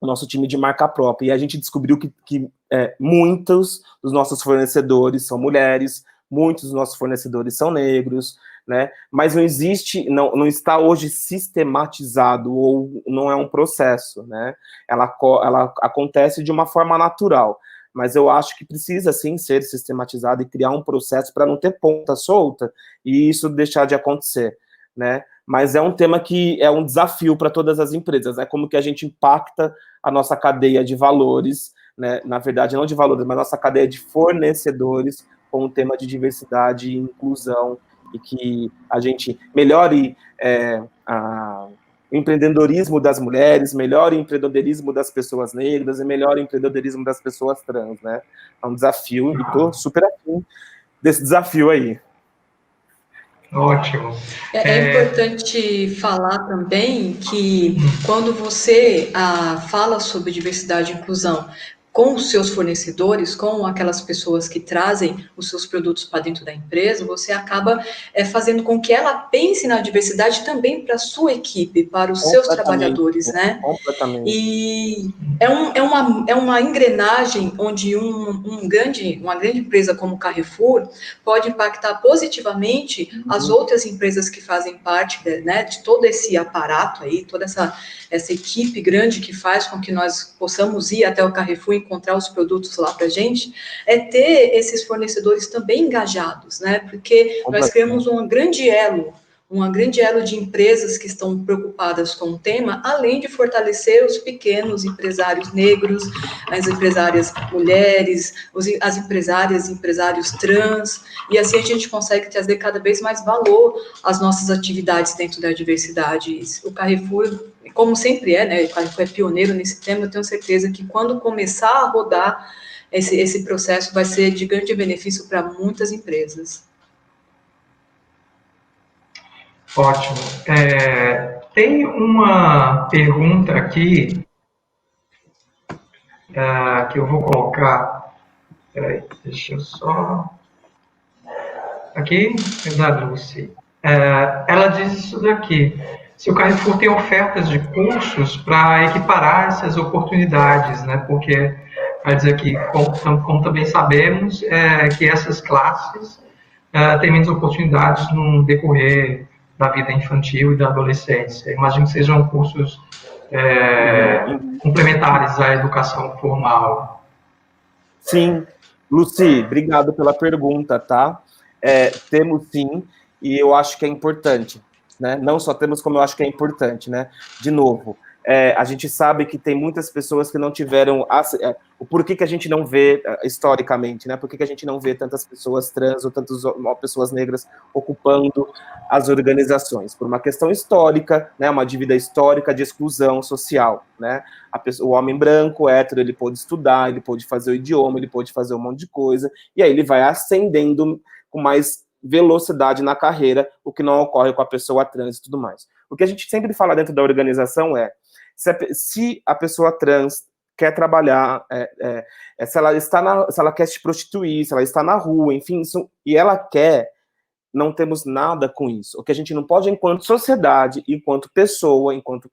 Speaker 2: o nosso time de marca própria, e a gente descobriu que muitos dos nossos fornecedores são mulheres, muitos dos nossos fornecedores são negros, né? Mas não está hoje sistematizado, ou não é um processo, né? Ela acontece de uma forma natural, mas eu acho que precisa, sim, ser sistematizado e criar um processo para não ter ponta solta e isso deixar de acontecer, né? Mas é um tema que é um desafio para todas as empresas, né? Como que a gente impacta a nossa cadeia de valores, né? Na verdade, não de valores, mas a nossa cadeia de fornecedores com o tema de diversidade e inclusão, e que a gente melhore o empreendedorismo das mulheres, melhore o empreendedorismo das pessoas negras e melhore o empreendedorismo das pessoas trans, né? É um desafio e estou super afim desse desafio aí.
Speaker 1: Ótimo.
Speaker 3: É importante falar também que quando você fala sobre diversidade e inclusão com os seus fornecedores, com aquelas pessoas que trazem os seus produtos para dentro da empresa, você acaba fazendo com que ela pense na diversidade também para a sua equipe, para os seus trabalhadores, né?
Speaker 2: Completamente.
Speaker 3: E é uma engrenagem onde uma grande empresa como o Carrefour pode impactar positivamente as outras empresas que fazem parte de todo esse aparato aí, toda essa equipe grande que faz com que nós possamos ir até o Carrefour e encontrar os produtos lá para a gente, ter esses fornecedores também engajados, né? Porque nós criamos um grande elo de empresas que estão preocupadas com o tema, além de fortalecer os pequenos empresários negros, as empresárias mulheres, as empresárias e empresários trans, e assim a gente consegue trazer cada vez mais valor às nossas atividades dentro da diversidade. O Carrefour, como sempre né, o Carrefour é pioneiro nesse tema, eu tenho certeza que quando começar a rodar esse processo vai ser de grande benefício para muitas empresas.
Speaker 1: Ótimo. Tem uma pergunta aqui que eu vou colocar. Peraí, deixa eu só. Aqui é da Lucy. Ela diz isso daqui. Se o Carrefour tem ofertas de cursos para equiparar essas oportunidades, né? Porque, vai dizer aqui, como também sabemos, que essas classes têm menos oportunidades no decorrer da vida infantil e da adolescência. Imagino que sejam cursos complementares à educação formal.
Speaker 2: Sim. Lucy, obrigado pela pergunta, tá? Temos sim, e eu acho que é importante, né? Não só temos, como eu acho que é importante, né? De novo, a gente sabe que tem muitas pessoas que não tiveram... o porquê que a gente não vê, historicamente, né? Por que a gente não vê tantas pessoas trans ou tantas pessoas negras ocupando as organizações? Por uma questão histórica, né? Uma dívida histórica de exclusão social, né? O homem branco, hétero, ele pôde estudar, ele pôde fazer o idioma, ele pôde fazer um monte de coisa, e aí ele vai ascendendo com mais velocidade na carreira, o que não ocorre com a pessoa trans e tudo mais. O que a gente sempre fala dentro da organização se a pessoa trans quer trabalhar, se ela quer se prostituir, se ela está na rua, enfim, e ela quer, não temos nada com isso. O que a gente não pode, enquanto sociedade, enquanto pessoa, enquanto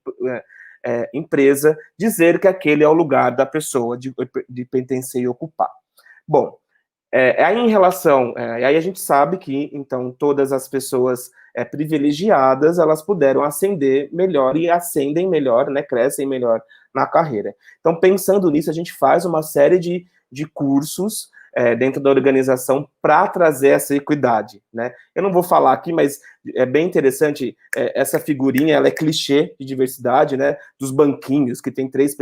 Speaker 2: empresa, dizer que aquele é o lugar da pessoa de pertencer e ocupar. Bom, Aí em relação, aí a gente sabe que, então, todas as pessoas privilegiadas, elas puderam ascender melhor e ascendem melhor, né, crescem melhor na carreira. Então, pensando nisso, a gente faz uma série de cursos dentro da organização para trazer essa equidade, né? Eu não vou falar aqui, mas é bem interessante, essa figurinha, ela é clichê de diversidade, né? Dos banquinhos, que tem três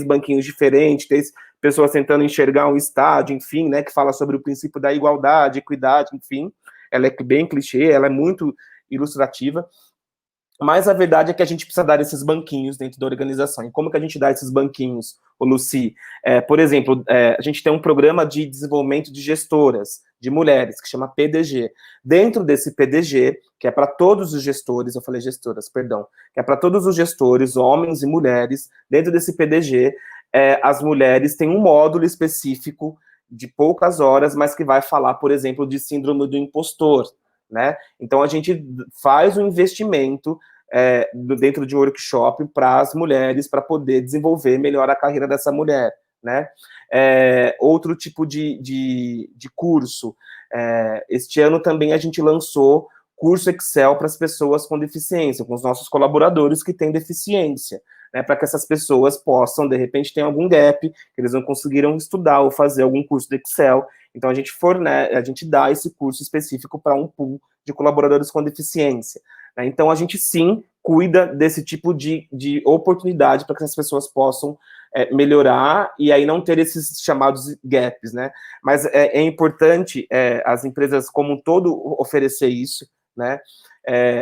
Speaker 2: banquinhos diferentes, três pessoas tentando enxergar um estádio, enfim, né? Que fala sobre o princípio da igualdade, equidade, enfim. Ela é bem clichê, ela é muito ilustrativa. Mas a verdade é que a gente precisa dar esses banquinhos dentro da organização. E como que a gente dá esses banquinhos, Lucy? Por exemplo, a gente tem um programa de desenvolvimento de gestoras, de mulheres, que chama PDG. Dentro desse PDG, que é para todos os gestores, eu falei gestoras, perdão, que é para todos os gestores, homens e mulheres, dentro desse PDG, as mulheres têm um módulo específico de poucas horas, mas que vai falar, por exemplo, de síndrome do impostor, né? Então, a gente faz um investimento dentro de um workshop para as mulheres, para poder desenvolver melhor a carreira dessa mulher, né? Outro tipo de curso. Este ano também a gente lançou curso Excel para as pessoas com deficiência, com os nossos colaboradores que têm deficiência, né, para que essas pessoas possam, de repente, ter algum gap, que eles não conseguiram estudar ou fazer algum curso de Excel. Então, a gente dá esse curso específico para um pool de colaboradores com deficiência, né? Então, a gente, sim, cuida desse tipo de oportunidade para que essas pessoas possam melhorar e aí não ter esses chamados gaps, né? Mas é importante as empresas como um todo oferecer isso, né?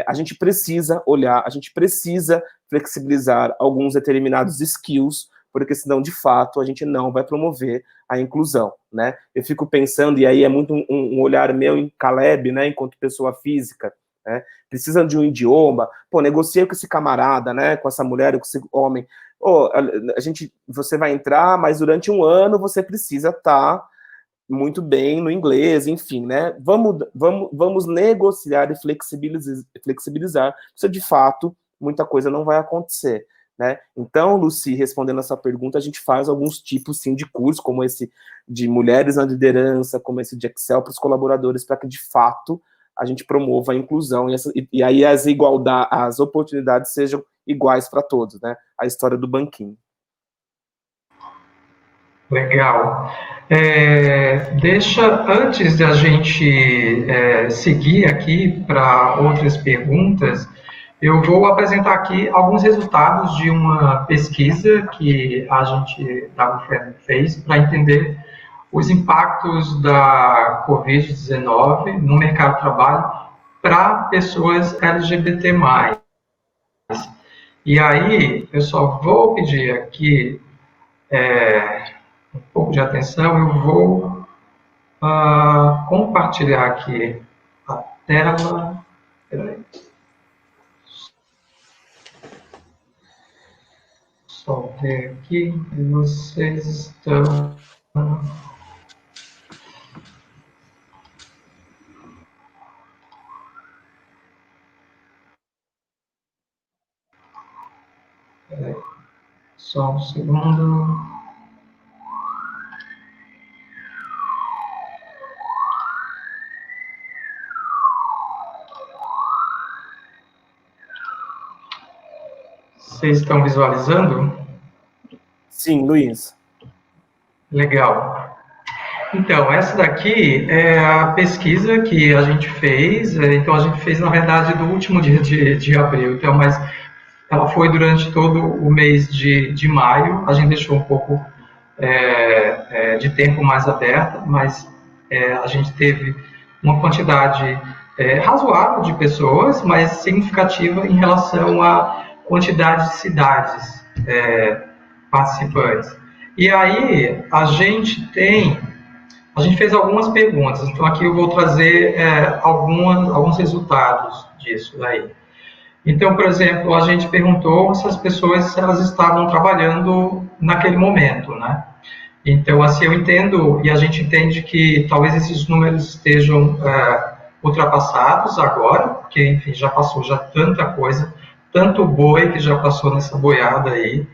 Speaker 2: A gente precisa olhar, a gente precisa flexibilizar alguns determinados skills, porque senão, de fato, a gente não vai promover a inclusão, né? Eu fico pensando, e aí é muito um olhar meu em Caleb, né, enquanto pessoa física, né? Precisa de um idioma, negocia com esse camarada, né, com essa mulher, com esse homem. Você vai entrar, mas durante um ano você precisa estar muito bem no inglês, enfim, né? Vamos negociar e flexibilizar, se de fato muita coisa não vai acontecer, né? Então, Lucy, respondendo essa pergunta, a gente faz alguns tipos, sim, de curso, como esse de mulheres na liderança, como esse de Excel para os colaboradores, para que, de fato, a gente promova a inclusão e aí as oportunidades sejam iguais para todos, né? A história do banquinho.
Speaker 1: Legal. Antes de a gente seguir aqui para outras perguntas, eu vou apresentar aqui alguns resultados de uma pesquisa que a gente da UFRN fez para entender os impactos da Covid-19 no mercado de trabalho para pessoas LGBT+. E aí, eu só vou pedir aqui um pouco de atenção, eu vou compartilhar aqui a tela. Peraí. Só ver aqui que vocês estão. Peraí. Só um segundo. Vocês estão visualizando?
Speaker 2: Sim, Luiz.
Speaker 1: Legal. Então, essa daqui é a pesquisa que a gente fez. Então, a gente fez, na verdade, do último dia de abril. Então, mas ela foi durante todo o mês de maio. A gente deixou um pouco de tempo mais aberta, mas a gente teve uma quantidade razoável de pessoas, mas significativa em relação à quantidade de cidades participantes. E aí a gente fez algumas perguntas, então aqui eu vou trazer alguns resultados disso daí. Então, por exemplo, a gente perguntou se as pessoas elas estavam trabalhando naquele momento, né? Então, assim, eu entendo, e a gente entende que talvez esses números estejam ultrapassados agora, porque, enfim, já passou já tanta coisa, tanto boi que já passou nessa boiada aí.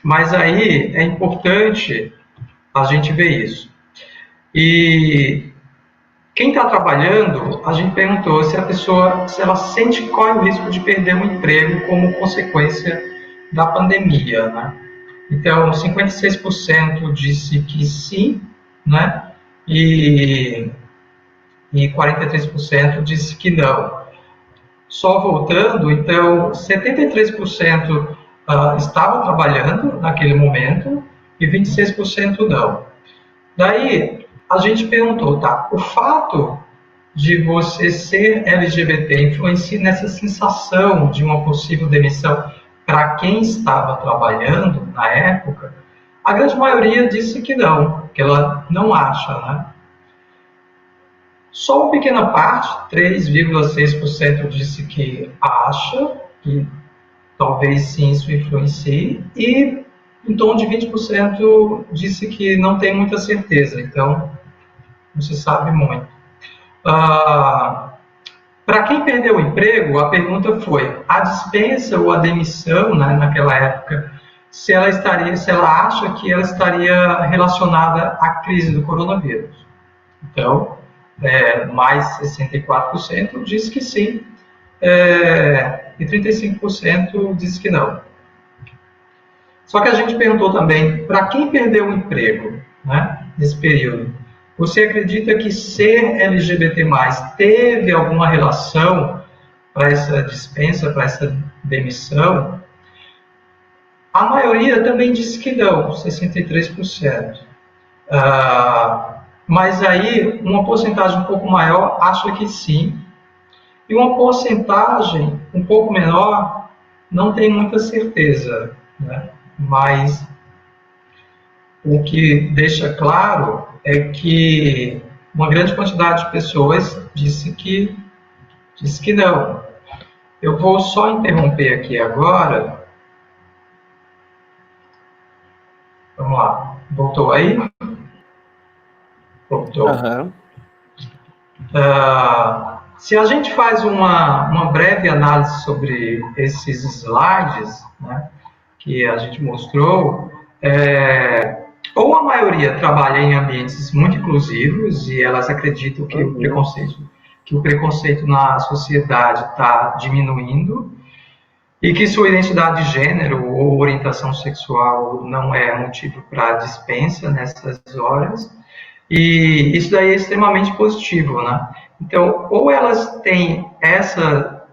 Speaker 1: Mas aí é importante a gente ver isso. E quem está trabalhando, a gente perguntou se a pessoa, se ela sente qual é o risco de perder um emprego como consequência da pandemia, né? Então, 56% disse que sim, né? E 43% disse que não. Só voltando, então, 73% estavam trabalhando naquele momento e 26% não. Daí, a gente perguntou, tá, o fato de você ser LGBT influencia nessa sensação de uma possível demissão para quem estava trabalhando na época? A grande maioria disse que não, que ela não acha, né? Só uma pequena parte, 3,6% disse que acha, que talvez sim isso influencie, e em torno de 20% disse que não tem muita certeza, então não se sabe muito. Para quem perdeu o emprego, a pergunta foi: a dispensa ou a demissão, né, naquela época, se ela acha que ela estaria relacionada à crise do coronavírus. Então, mais 64% diz que sim, e 35% diz que não. Só que a gente perguntou também, para quem perdeu o emprego, né, nesse período, você acredita que ser LGBT+, teve alguma relação para essa dispensa, para essa demissão? A maioria também disse que não, 63%. Mas aí, uma porcentagem um pouco maior acha que sim, e uma porcentagem um pouco menor não tem muita certeza, né? Mas o que deixa claro é que uma grande quantidade de pessoas disse que não. Eu vou só interromper aqui agora. Vamos lá. Voltou aí? Voltou.
Speaker 2: Uhum.
Speaker 1: Se a gente faz uma breve análise sobre esses slides, né, que a gente mostrou, ou a maioria trabalha em ambientes muito inclusivos e elas acreditam que o preconceito na sociedade está diminuindo e que sua identidade de gênero ou orientação sexual não é motivo para dispensa nessas horas. E isso daí é extremamente positivo, né? Então, ou elas têm essa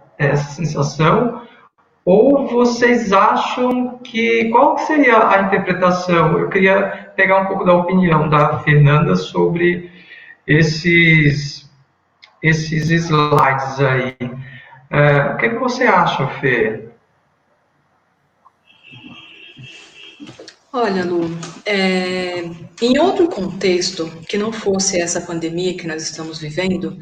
Speaker 1: sensação, ou vocês acham que... Qual seria a interpretação? Eu queria pegar um pouco da opinião da Fernanda sobre esses slides aí. O que você acha, Fê?
Speaker 3: Olha, Lu, em outro contexto, que não fosse essa pandemia que nós estamos vivendo,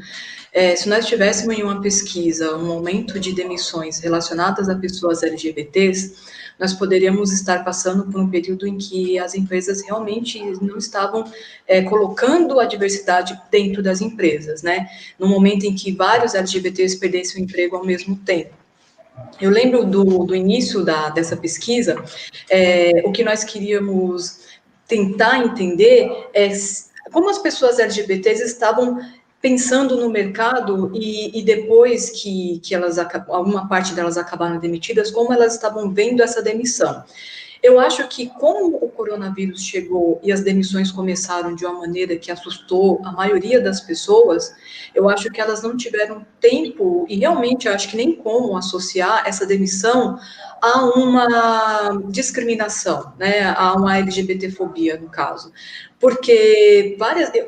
Speaker 3: se nós tivéssemos em uma pesquisa um aumento de demissões relacionadas a pessoas LGBTs, nós poderíamos estar passando por um período em que as empresas realmente não estavam colocando a diversidade dentro das empresas, né? No momento em que vários LGBTs perdessem o emprego ao mesmo tempo. Eu lembro do início dessa pesquisa, o que nós queríamos tentar entender é como as pessoas LGBTs estavam pensando no mercado e depois que alguma parte delas acabaram demitidas, como elas estavam vendo essa demissão. Eu acho que como o coronavírus chegou e as demissões começaram de uma maneira que assustou a maioria das pessoas, eu acho que elas não tiveram tempo e realmente eu acho que nem como associar essa demissão a uma discriminação, né, a uma LGBTfobia, no caso. Porque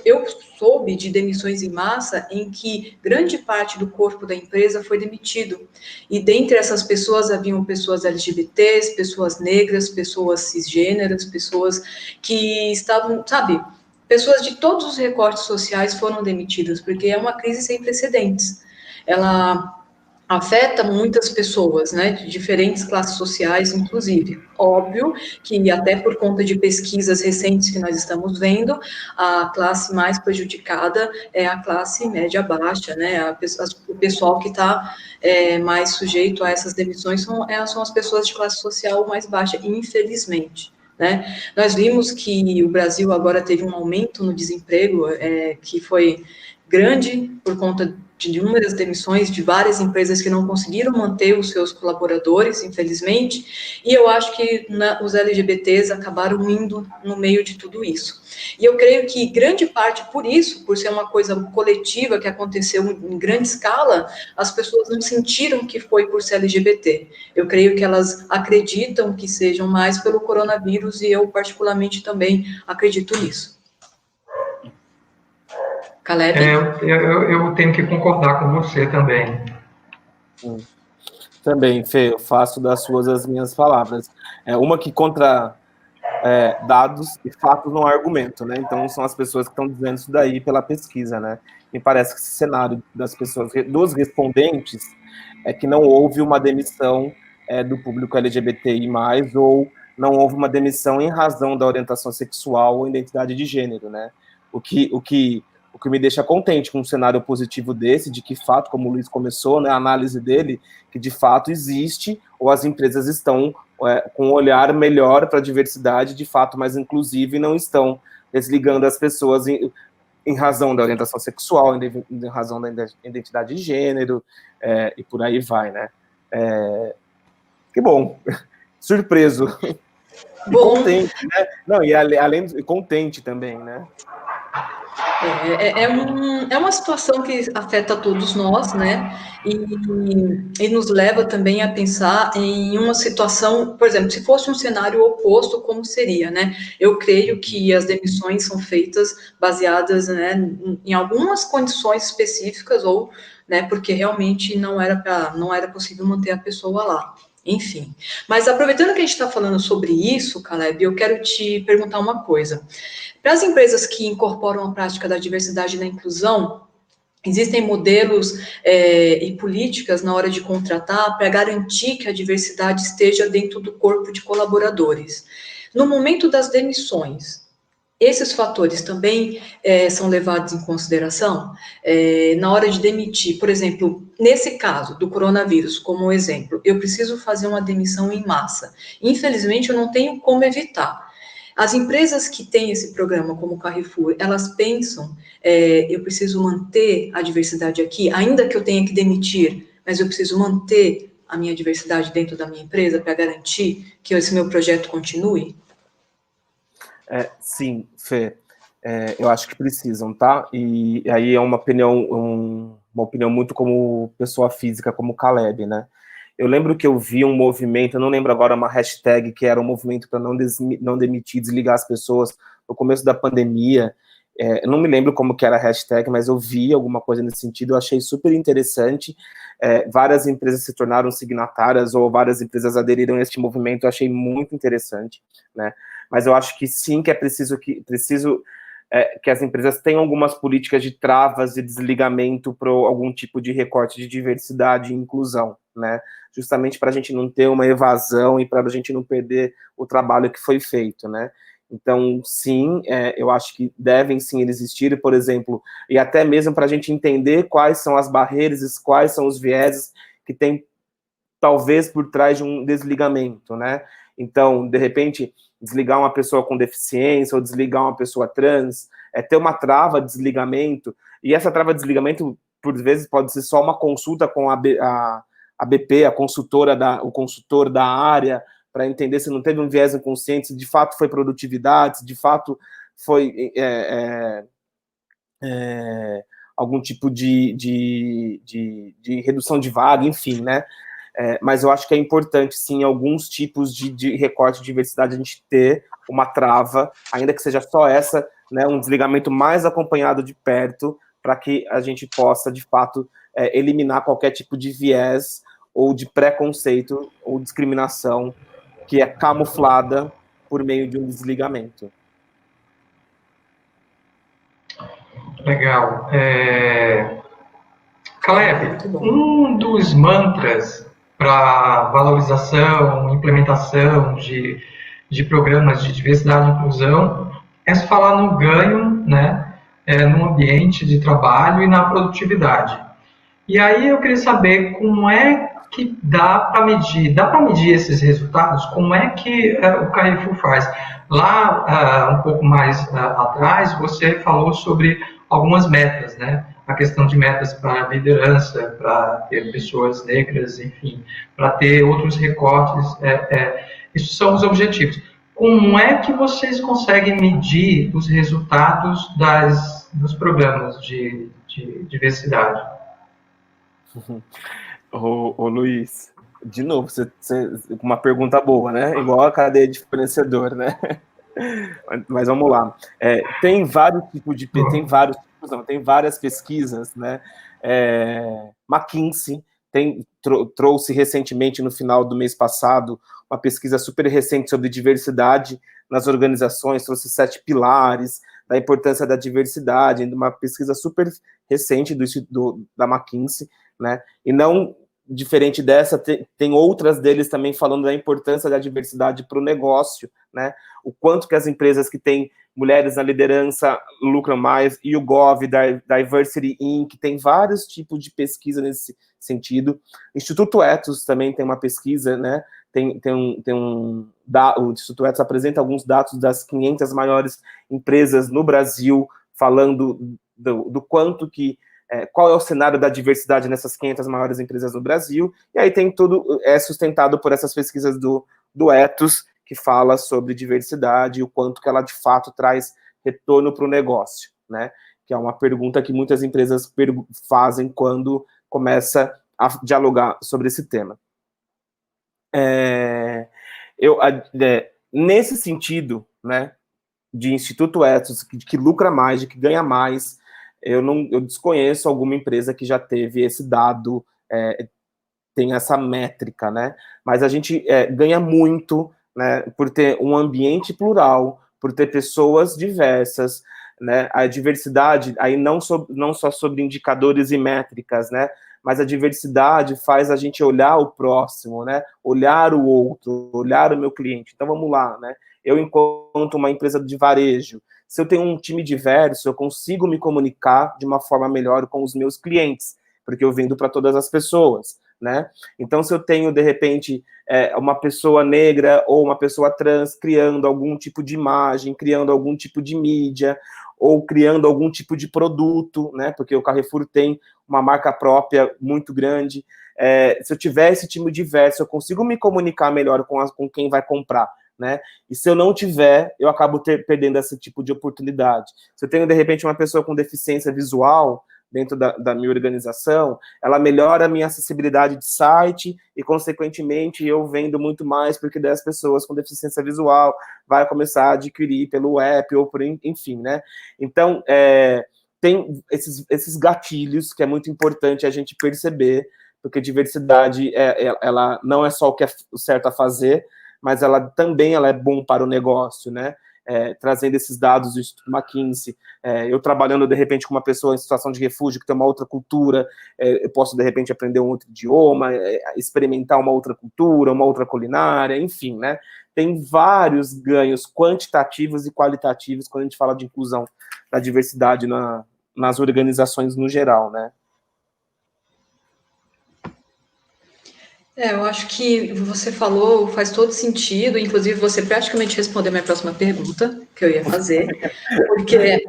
Speaker 3: eu soube de demissões em massa em que grande parte do corpo da empresa foi demitido. E dentre essas pessoas haviam pessoas LGBTs, pessoas negras, pessoas cisgêneras, pessoas que estavam, sabe, pessoas de todos os recortes sociais foram demitidas, porque é uma crise sem precedentes. Ela afeta muitas pessoas, né, de diferentes classes sociais, inclusive. Óbvio que até por conta de pesquisas recentes que nós estamos vendo, a classe mais prejudicada é a classe média baixa, né, o pessoal que está mais sujeito a essas demissões são as pessoas de classe social mais baixa, infelizmente. né? Nós vimos que o Brasil agora teve um aumento no desemprego, que foi grande por conta de inúmeras demissões de várias empresas que não conseguiram manter os seus colaboradores, infelizmente, e eu acho que os LGBTs acabaram indo no meio de tudo isso. E eu creio que grande parte por isso, por ser uma coisa coletiva que aconteceu em grande escala, as pessoas não sentiram que foi por ser LGBT. Eu creio que elas acreditam que sejam mais pelo coronavírus e eu particularmente também acredito nisso. Caleb?
Speaker 1: Eu tenho que concordar com você também.
Speaker 2: Também, Fê, eu faço das suas as minhas palavras. Uma que contra dados e fatos não há argumento, né? Então, são as pessoas que estão dizendo isso daí pela pesquisa, né? Me parece que esse cenário das pessoas, dos respondentes, é que não houve uma demissão do público LGBTI+, ou não houve uma demissão em razão da orientação sexual ou identidade de gênero, né? O que me deixa contente com um cenário positivo desse, de que, fato, como o Luiz começou, né, a análise dele, que de fato existe, ou as empresas estão com um olhar melhor para a diversidade, de fato mais inclusivo, e não estão desligando as pessoas em razão da orientação sexual, em razão da identidade de gênero, e por aí vai, né? Que bom, surpreso. E contente, né? Não, e além de contente também, né?
Speaker 3: É uma situação que afeta todos nós, né? E nos leva também a pensar em uma situação, por exemplo, se fosse um cenário oposto, como seria, né? Eu creio que as demissões são feitas baseadas, né, em algumas condições específicas ou, né, porque realmente não era possível manter a pessoa lá. Enfim, mas aproveitando que a gente está falando sobre isso, Caleb, eu quero te perguntar uma coisa. Para as empresas que incorporam a prática da diversidade e da inclusão, existem modelos e políticas na hora de contratar para garantir que a diversidade esteja dentro do corpo de colaboradores. No momento das demissões, esses fatores também são levados em consideração? Na hora de demitir, por exemplo, nesse caso do coronavírus, como exemplo, eu preciso fazer uma demissão em massa. Infelizmente, eu não tenho como evitar. As empresas que têm esse programa, como o Carrefour, elas pensam, eu preciso manter a diversidade aqui, ainda que eu tenha que demitir, mas eu preciso manter a minha diversidade dentro da minha empresa para garantir que esse meu projeto continue?
Speaker 2: Sim, Fê, eu acho que precisam, tá? E aí é uma opinião muito como pessoa física, como Caleb, né? Eu lembro que eu vi um movimento, eu não lembro agora uma hashtag, que era um movimento para não demitir, desligar as pessoas no começo da pandemia. Eu não me lembro como que era a hashtag, mas eu vi alguma coisa nesse sentido, eu achei super interessante. Várias empresas se tornaram signatárias, ou várias empresas aderiram a este movimento, eu achei muito interessante, né? Mas eu acho que sim, que é preciso que as empresas tenham algumas políticas de travas e desligamento para algum tipo de recorte de diversidade e inclusão, né? Justamente para a gente não ter uma evasão e para a gente não perder o trabalho que foi feito, né? Então, sim, eu acho que devem sim existir, por exemplo, e até mesmo para a gente entender quais são as barreiras, quais são os vieses que tem, talvez, por trás de um desligamento, né? Então, de repente, desligar uma pessoa com deficiência ou desligar uma pessoa trans, ter uma trava de desligamento, e essa trava de desligamento, por vezes, pode ser só uma consulta com a BP, o consultor da área, para entender se não teve um viés inconsciente, se de fato foi produtividade, se de fato foi algum tipo de redução de vaga, enfim, né? Mas eu acho que é importante, sim, alguns tipos de recorte de diversidade, a gente ter uma trava, ainda que seja só essa, né, um desligamento mais acompanhado de perto, para que a gente possa, de fato, eliminar qualquer tipo de viés ou de preconceito ou discriminação que é camuflada por meio de um desligamento.
Speaker 1: Legal. Caleb, um dos mantras para valorização, implementação de programas de diversidade e inclusão é se falar no ganho, né, no ambiente de trabalho e na produtividade. E aí eu queria saber como é que dá para medir esses resultados? Como é que o Carrefour faz? Lá, um pouco mais atrás, você falou sobre algumas metas, né? A questão de metas para liderança, para ter pessoas negras, enfim, para ter outros recortes. Esses são os objetivos. Como é que vocês conseguem medir os resultados dos programas de diversidade?
Speaker 2: Ô Luiz, de novo, uma pergunta boa, né? Igual a cadeia de fornecedor, né? Mas vamos lá. Tem vários tipos de... Tem várias pesquisas, né? McKinsey trouxe recentemente, no final do mês passado, uma pesquisa super recente sobre diversidade nas organizações, trouxe 7 pilares da importância da diversidade, uma pesquisa super recente da McKinsey, né? E não diferente dessa, tem outras deles também falando da importância da diversidade para o negócio, né? O quanto que as empresas que têm mulheres na liderança lucram mais, e o Gov, Diversity Inc., tem vários tipos de pesquisa nesse sentido. Instituto Ethos também tem uma pesquisa, né? O Instituto Ethos apresenta alguns dados das 500 maiores empresas no Brasil, falando do quanto que qual é o cenário da diversidade nessas 500 maiores empresas no Brasil, e aí tem tudo, sustentado por essas pesquisas do Ethos, que fala sobre diversidade e o quanto que ela, de fato, traz retorno para o negócio, né? Que é uma pergunta que muitas empresas fazem quando começa a dialogar sobre esse tema. Nesse sentido, né, de Instituto Ethos, que lucra mais, de que ganha mais, eu desconheço alguma empresa que já teve esse dado, tem essa métrica, né? Mas a gente ganha muito, né, por ter um ambiente plural, por ter pessoas diversas, né? A diversidade, aí não só sobre indicadores e métricas, né? Mas a diversidade faz a gente olhar o próximo, né? Olhar o outro, olhar o meu cliente. Então, vamos lá, né? Eu, enquanto uma empresa de varejo, se eu tenho um time diverso, eu consigo me comunicar de uma forma melhor com os meus clientes, porque eu vendo para todas as pessoas, né? Então, se eu tenho, de repente, uma pessoa negra ou uma pessoa trans criando algum tipo de imagem, criando algum tipo de mídia, ou criando algum tipo de produto, né? Porque o Carrefour tem uma marca própria muito grande. Se eu tiver esse time diverso, eu consigo me comunicar melhor com quem vai comprar, né? E se eu não tiver, eu acabo perdendo esse tipo de oportunidade. Se eu tenho, de repente, uma pessoa com deficiência visual dentro da minha organização, ela melhora a minha acessibilidade de site e, consequentemente, eu vendo muito mais, porque 10 pessoas com deficiência visual vai começar a adquirir pelo app ou por, enfim, né? Então, tem esses gatilhos que é muito importante a gente perceber, porque diversidade, ela não é só o que é certo a fazer, mas ela também é bom para o negócio, né? Trazendo esses dados do Instituto McKinsey, eu trabalhando, de repente, com uma pessoa em situação de refúgio, que tem uma outra cultura, eu posso, de repente, aprender um outro idioma, experimentar uma outra cultura, uma outra culinária, enfim, né? Tem vários ganhos quantitativos e qualitativos quando a gente fala de inclusão da diversidade nas organizações no geral, né?
Speaker 3: Eu acho que você falou, faz todo sentido, inclusive você praticamente respondeu a minha próxima pergunta, que eu ia fazer, porque,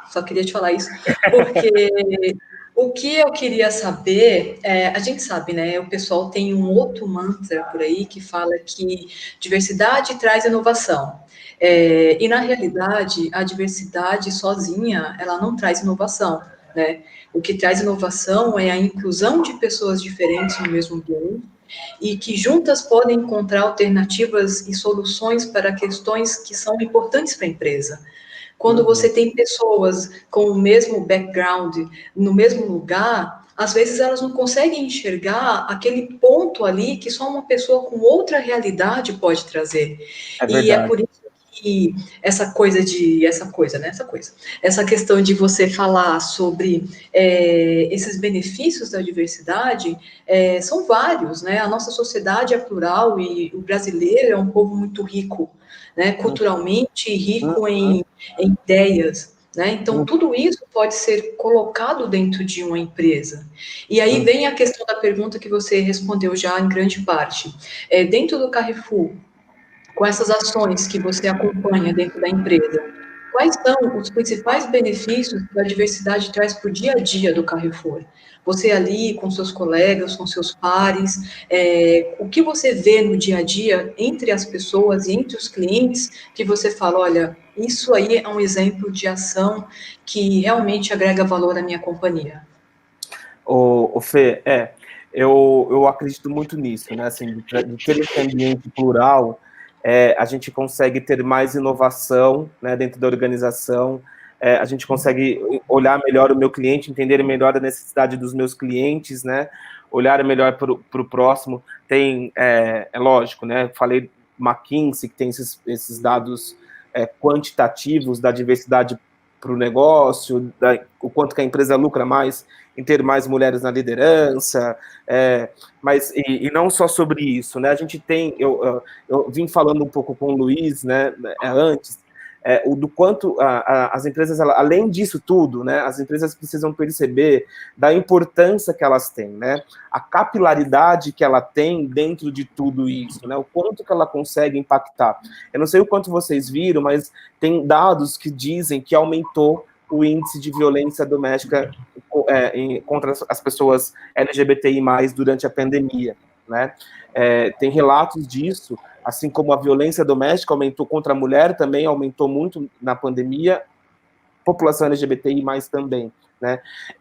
Speaker 3: só queria te falar isso, porque o que eu queria saber, a gente sabe, né, o pessoal tem um outro mantra por aí que fala que diversidade traz inovação, e na realidade, a diversidade sozinha, ela não traz inovação, né? O que traz inovação é a inclusão de pessoas diferentes no mesmo ambiente e que juntas podem encontrar alternativas e soluções para questões que são importantes para a empresa. Quando você tem pessoas com o mesmo background no mesmo lugar, às vezes elas não conseguem enxergar aquele ponto ali que só uma pessoa com outra realidade pode trazer. E é por isso que essa questão de você falar sobre esses benefícios da diversidade são vários, né? A nossa sociedade é plural e o brasileiro é um povo muito rico, né? Culturalmente rico em ideias. né? Então, tudo isso pode ser colocado dentro de uma empresa. E aí vem a questão da pergunta que você respondeu já em grande parte. Dentro do Carrefour, com essas ações que você acompanha dentro da empresa, quais são os principais benefícios que a diversidade traz para o dia a dia do Carrefour? Você ali, com seus colegas, com seus pares, o que você vê no dia a dia entre as pessoas e entre os clientes que você fala, olha, isso aí é um exemplo de ação que realmente agrega valor à minha companhia?
Speaker 2: O Fê, eu acredito muito nisso, né? Assim, de ter esse ambiente plural, a gente consegue ter mais inovação, né, dentro da organização, a gente consegue olhar melhor o meu cliente, entender melhor a necessidade dos meus clientes, né? Olhar melhor para o próximo. Tem, lógico, né? Falei McKinsey, que tem esses dados quantitativos da diversidade para o negócio, o quanto que a empresa lucra mais em ter mais mulheres na liderança, mas e não só sobre isso, né? A gente tem, eu vim falando um pouco com o Luiz, né, antes, o do quanto as empresas, além disso tudo, né, as empresas precisam perceber da importância que elas têm, né, a capilaridade que ela tem dentro de tudo isso, né, o quanto que ela consegue impactar. Eu não sei o quanto vocês viram, mas tem dados que dizem que aumentou o índice de violência doméstica contra as pessoas LGBTI+, durante a pandemia, né? Tem relatos disso, assim como a violência doméstica aumentou contra a mulher, também aumentou muito na pandemia, população LGBTI+, também, né?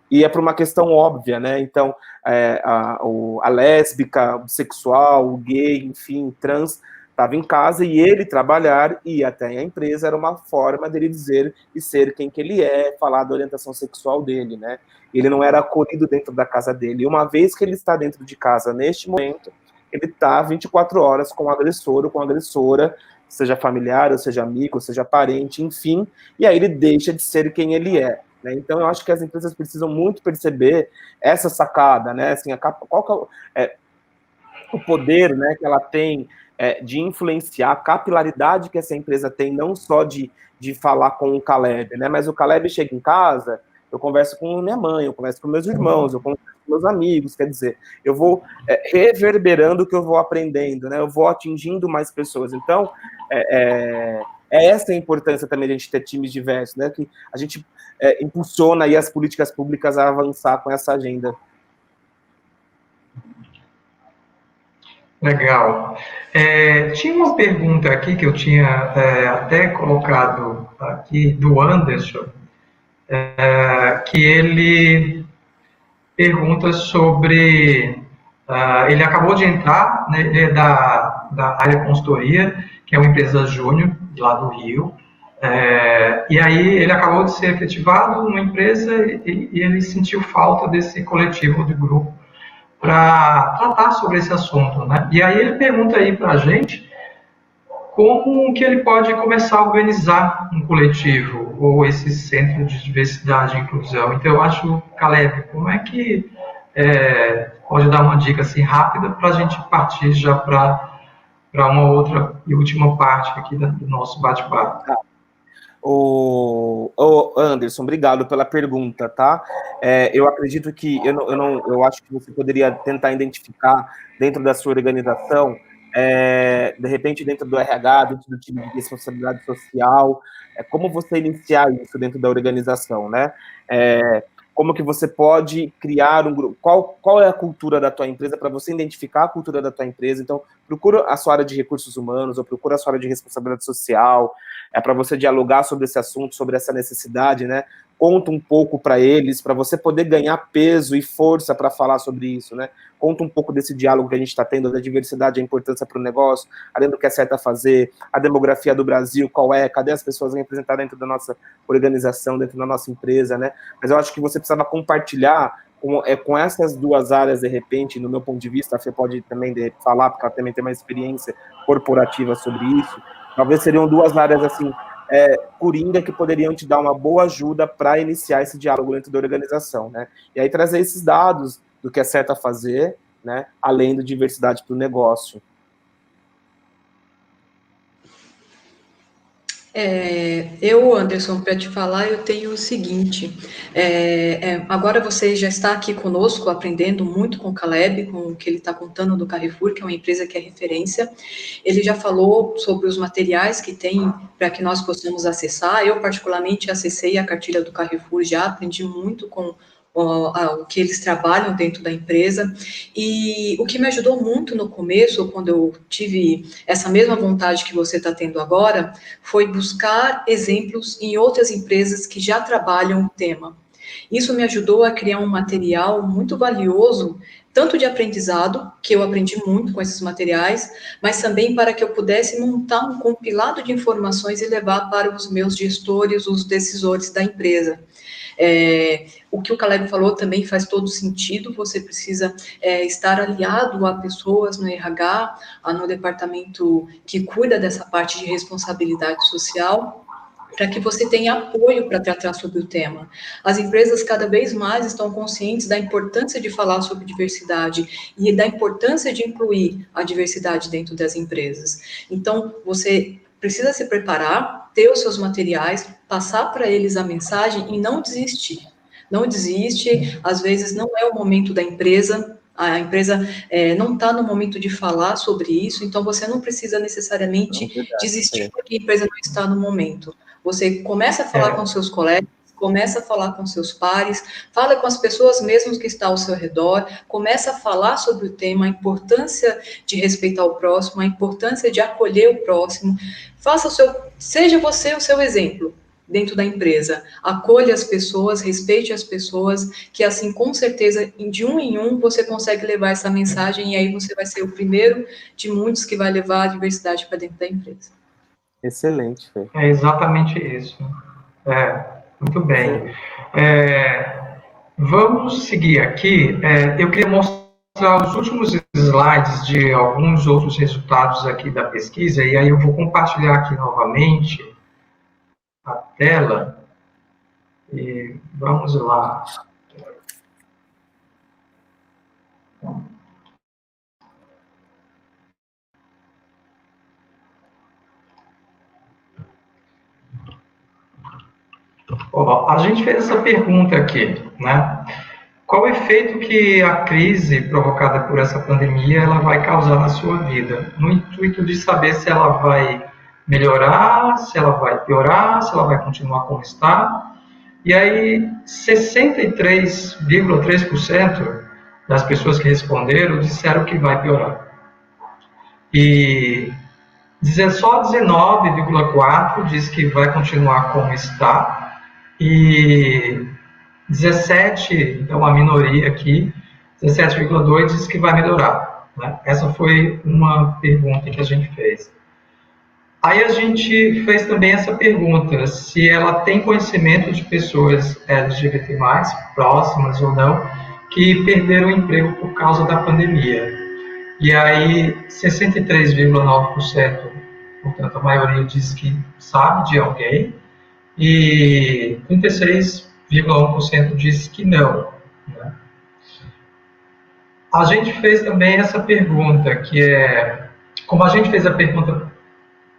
Speaker 2: E é por uma questão óbvia, né? Então, a lésbica, o bissexual, o gay, enfim, o trans, estava em casa e ele trabalhar e ir até a empresa era uma forma dele dizer e ser quem que ele é, falar da orientação sexual dele, né? Ele não era acolhido dentro da casa dele. E uma vez que ele está dentro de casa, neste momento, ele está 24 horas com o agressor ou com a agressora, seja familiar, ou seja amigo, ou seja parente, enfim, e aí ele deixa de ser quem ele é. Né? Então, eu acho que as empresas precisam muito perceber essa sacada, né? Assim, qual que é o poder, né, que ela tem de influenciar, a capilaridade que essa empresa tem, não só de falar com o Caleb, né, mas o Caleb chega em casa, eu converso com minha mãe, eu converso com meus irmãos, eu converso com meus amigos, quer dizer, eu vou reverberando o que eu vou aprendendo, né, eu vou atingindo mais pessoas. Então, essa a importância também de a gente ter times diversos, né, que a gente impulsiona aí as políticas públicas a avançar com essa agenda.
Speaker 1: Legal. Tinha uma pergunta aqui que eu tinha até colocado aqui do Anderson, que ele pergunta sobre. Ele acabou de entrar, né, ele é da área consultoria, que é uma empresa júnior lá do Rio. E aí ele acabou de ser efetivado numa empresa e ele sentiu falta desse coletivo de grupo para tratar sobre esse assunto, né? E aí ele pergunta aí para a gente como que ele pode começar a organizar um coletivo ou esse centro de diversidade e inclusão. Então eu acho, Caleb, como é que pode dar uma dica assim rápida para a gente partir já para uma outra e última parte aqui do nosso bate-papo?
Speaker 2: O Anderson, obrigado pela pergunta, tá? Eu acredito que eu acho que você poderia tentar identificar dentro da sua organização, de repente dentro do RH, dentro do time de responsabilidade social, como você iniciar isso dentro da organização, né? Como que você pode criar um grupo, qual é a cultura da tua empresa, para você identificar a cultura da tua empresa. Então, procura a sua área de recursos humanos, ou procura a sua área de responsabilidade social, para você dialogar sobre esse assunto, sobre essa necessidade, né? Conta um pouco para eles, para você poder ganhar peso e força para falar sobre isso, né? Conta um pouco desse diálogo que a gente está tendo, da diversidade, a importância para o negócio, além do que é certo a fazer, a demografia do Brasil, qual é, cadê as pessoas representadas dentro da nossa organização, dentro da nossa empresa, né? Mas eu acho que você precisava compartilhar com essas duas áreas, de repente, no meu ponto de vista, a Fê pode também falar, porque ela também tem uma experiência corporativa sobre isso. Talvez seriam duas áreas, assim, coringa, que poderiam te dar uma boa ajuda para iniciar esse diálogo dentro da organização, né? E aí trazer esses dados do que é certo a fazer, né? Além da diversidade para o negócio.
Speaker 3: Anderson, para te falar, eu tenho o seguinte, agora você já está aqui conosco, aprendendo muito com o Caleb, com o que ele está contando do Carrefour, que é uma empresa que é referência. Ele já falou sobre os materiais que tem para que nós possamos acessar. Eu, particularmente, acessei a cartilha do Carrefour, já aprendi muito com o que eles trabalham dentro da empresa, e o que me ajudou muito no começo, quando eu tive essa mesma vontade que você está tendo agora, foi buscar exemplos em outras empresas que já trabalham o tema. Isso me ajudou a criar um material muito valioso, tanto de aprendizado, que eu aprendi muito com esses materiais, mas também para que eu pudesse montar um compilado de informações e levar para os meus gestores, os decisores da empresa. O que o Caleb falou também faz todo sentido, você precisa estar aliado a pessoas no RH, no departamento que cuida dessa parte de responsabilidade social, para que você tenha apoio para tratar sobre o tema. As empresas cada vez mais estão conscientes da importância de falar sobre diversidade e da importância de incluir a diversidade dentro das empresas. Então, você precisa se preparar, ter os seus materiais, passar para eles a mensagem e não desistir. Não desiste, às vezes não é o momento da empresa, a empresa não está no momento de falar sobre isso, então você não precisa necessariamente desistir porque a empresa não está no momento. Você começa a falar com seus colegas, começa a falar com seus pares, fala com as pessoas mesmo que estão ao seu redor, começa a falar sobre o tema, a importância de respeitar o próximo, a importância de acolher o próximo. Seja você o seu exemplo dentro da empresa. Acolha as pessoas, respeite as pessoas, que assim, com certeza, de um em um, você consegue levar essa mensagem e aí você vai ser o primeiro de muitos que vai levar a diversidade para dentro da empresa.
Speaker 2: Excelente, Fê.
Speaker 1: É exatamente isso. Muito bem. Vamos seguir aqui. Eu queria mostrar os últimos slides de alguns outros resultados aqui da pesquisa, e aí eu vou compartilhar aqui novamente a tela. E vamos lá. A gente fez essa pergunta aqui, né? Qual o efeito que a crise provocada por essa pandemia ela vai causar na sua vida? No intuito de saber se ela vai melhorar, se ela vai piorar, se ela vai continuar como está. E aí, 63,3% das pessoas que responderam disseram que vai piorar. E só 19,4% diz que vai continuar como está. E 17%, então a minoria aqui, 17,2% diz que vai melhorar. Né? Essa foi uma pergunta que a gente fez. Aí a gente fez também essa pergunta, se ela tem conhecimento de pessoas LGBT+, próximas ou não, que perderam o emprego por causa da pandemia. E aí 63,9%, portanto a maioria diz que sabe de alguém, e 36,1% diz que não. Né? A gente fez também essa pergunta, que é, como a gente fez a pergunta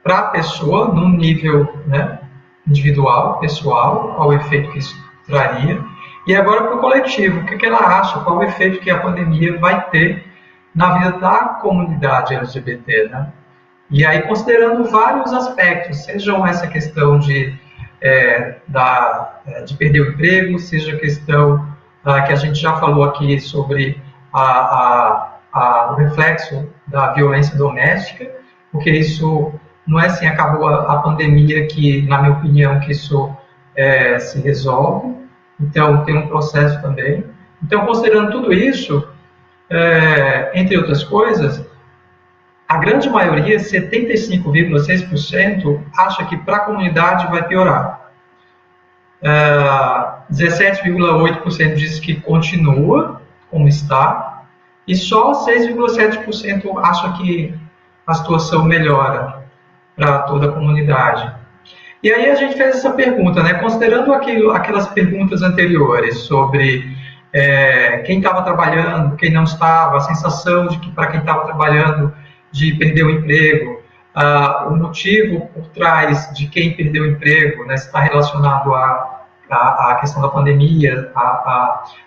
Speaker 1: para a pessoa, num nível, né, individual, pessoal, qual o efeito que isso traria, e agora para o coletivo, o que ela acha, qual o efeito que a pandemia vai ter na vida da comunidade LGBT, né? E aí considerando vários aspectos, sejam essa questão de perder o emprego, seja a questão que a gente já falou aqui sobre o reflexo da violência doméstica, porque isso não é assim, acabou a pandemia que, na minha opinião, que isso se resolve, então tem um processo também. Então, considerando tudo isso, entre outras coisas, a grande maioria, 75,6%, acha que para a comunidade vai piorar. 17,8% diz que continua como está, e só 6,7% acha que a situação melhora para toda a comunidade. E aí a gente fez essa pergunta, né? Considerando aquelas perguntas anteriores sobre quem estava trabalhando, quem não estava, a sensação de que para quem estava trabalhando de perder o emprego, o motivo por trás de quem perdeu o emprego, né, se está relacionado à questão da pandemia,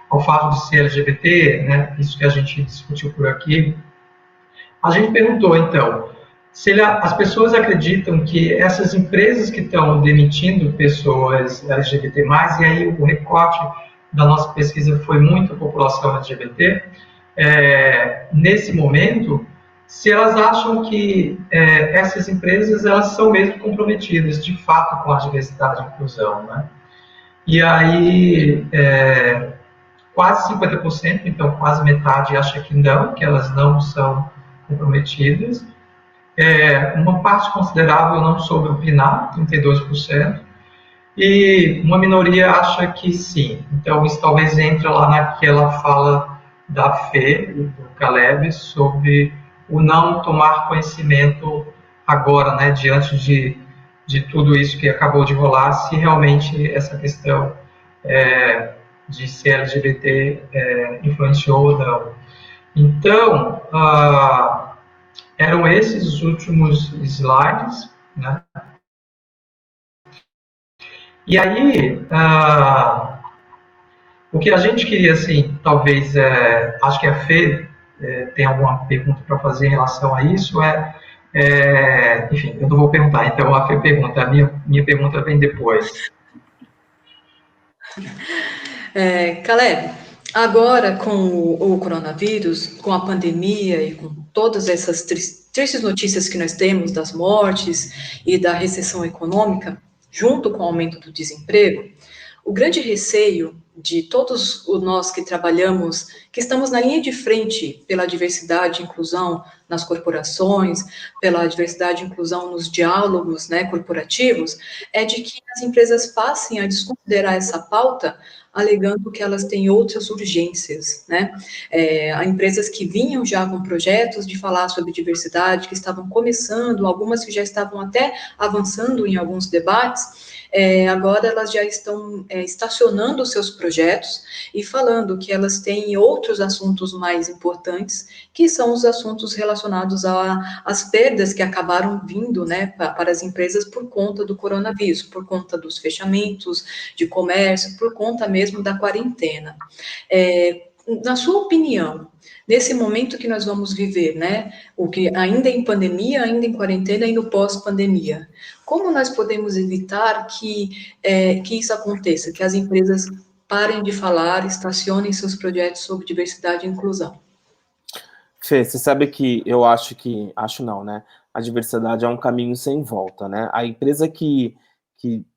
Speaker 1: ao fato de ser LGBT, né, isso que a gente discutiu por aqui. A gente perguntou, então, se as pessoas acreditam que essas empresas que estão demitindo pessoas LGBT+, e aí o recorte da nossa pesquisa foi muito a população LGBT, nesse momento, se elas acham que essas empresas elas são mesmo comprometidas, de fato, com a diversidade e inclusão, né? E aí, quase 50%, então quase metade, acha que não, que elas não são comprometidas. Uma parte considerável não soube opinar, 32%, e uma minoria acha que sim. Então, isso talvez entre lá naquela fala da Fê, do Caleb, sobre o não tomar conhecimento agora, né, diante de tudo isso que acabou de rolar, se realmente essa questão de ser LGBT influenciou ou não. Então, eram esses os últimos slides, né? E aí, o que a gente queria, assim, talvez, acho que a Fê tem alguma pergunta para fazer em relação a isso, enfim, eu não vou perguntar, então a Fê pergunta, a minha pergunta vem depois.
Speaker 3: Caleb, agora com o coronavírus, com a pandemia e com todas essas tristes notícias que nós temos das mortes e da recessão econômica, junto com o aumento do desemprego, o grande receio de todos nós que trabalhamos, que estamos na linha de frente pela diversidade e inclusão nas corporações, pela diversidade e inclusão nos diálogos, né, corporativos, é de que as empresas passem a desconsiderar essa pauta, alegando que elas têm outras urgências, né? Há empresas que vinham já com projetos de falar sobre diversidade, que estavam começando, algumas que já estavam até avançando em alguns debates, agora elas já estão estacionando os seus projetos e falando que elas têm outros assuntos mais importantes, que são os assuntos relacionados às perdas que acabaram vindo, né, para as empresas por conta do coronavírus, por conta dos fechamentos de comércio, por conta mesmo da quarentena. Na sua opinião, nesse momento que nós vamos viver, né, o que ainda em pandemia, ainda em quarentena e no pós-pandemia, como nós podemos evitar que isso aconteça, que as empresas parem de falar, estacionem seus projetos sobre diversidade e inclusão?
Speaker 2: Fê, você sabe que acho não, né? A diversidade é um caminho sem volta, né? A empresa que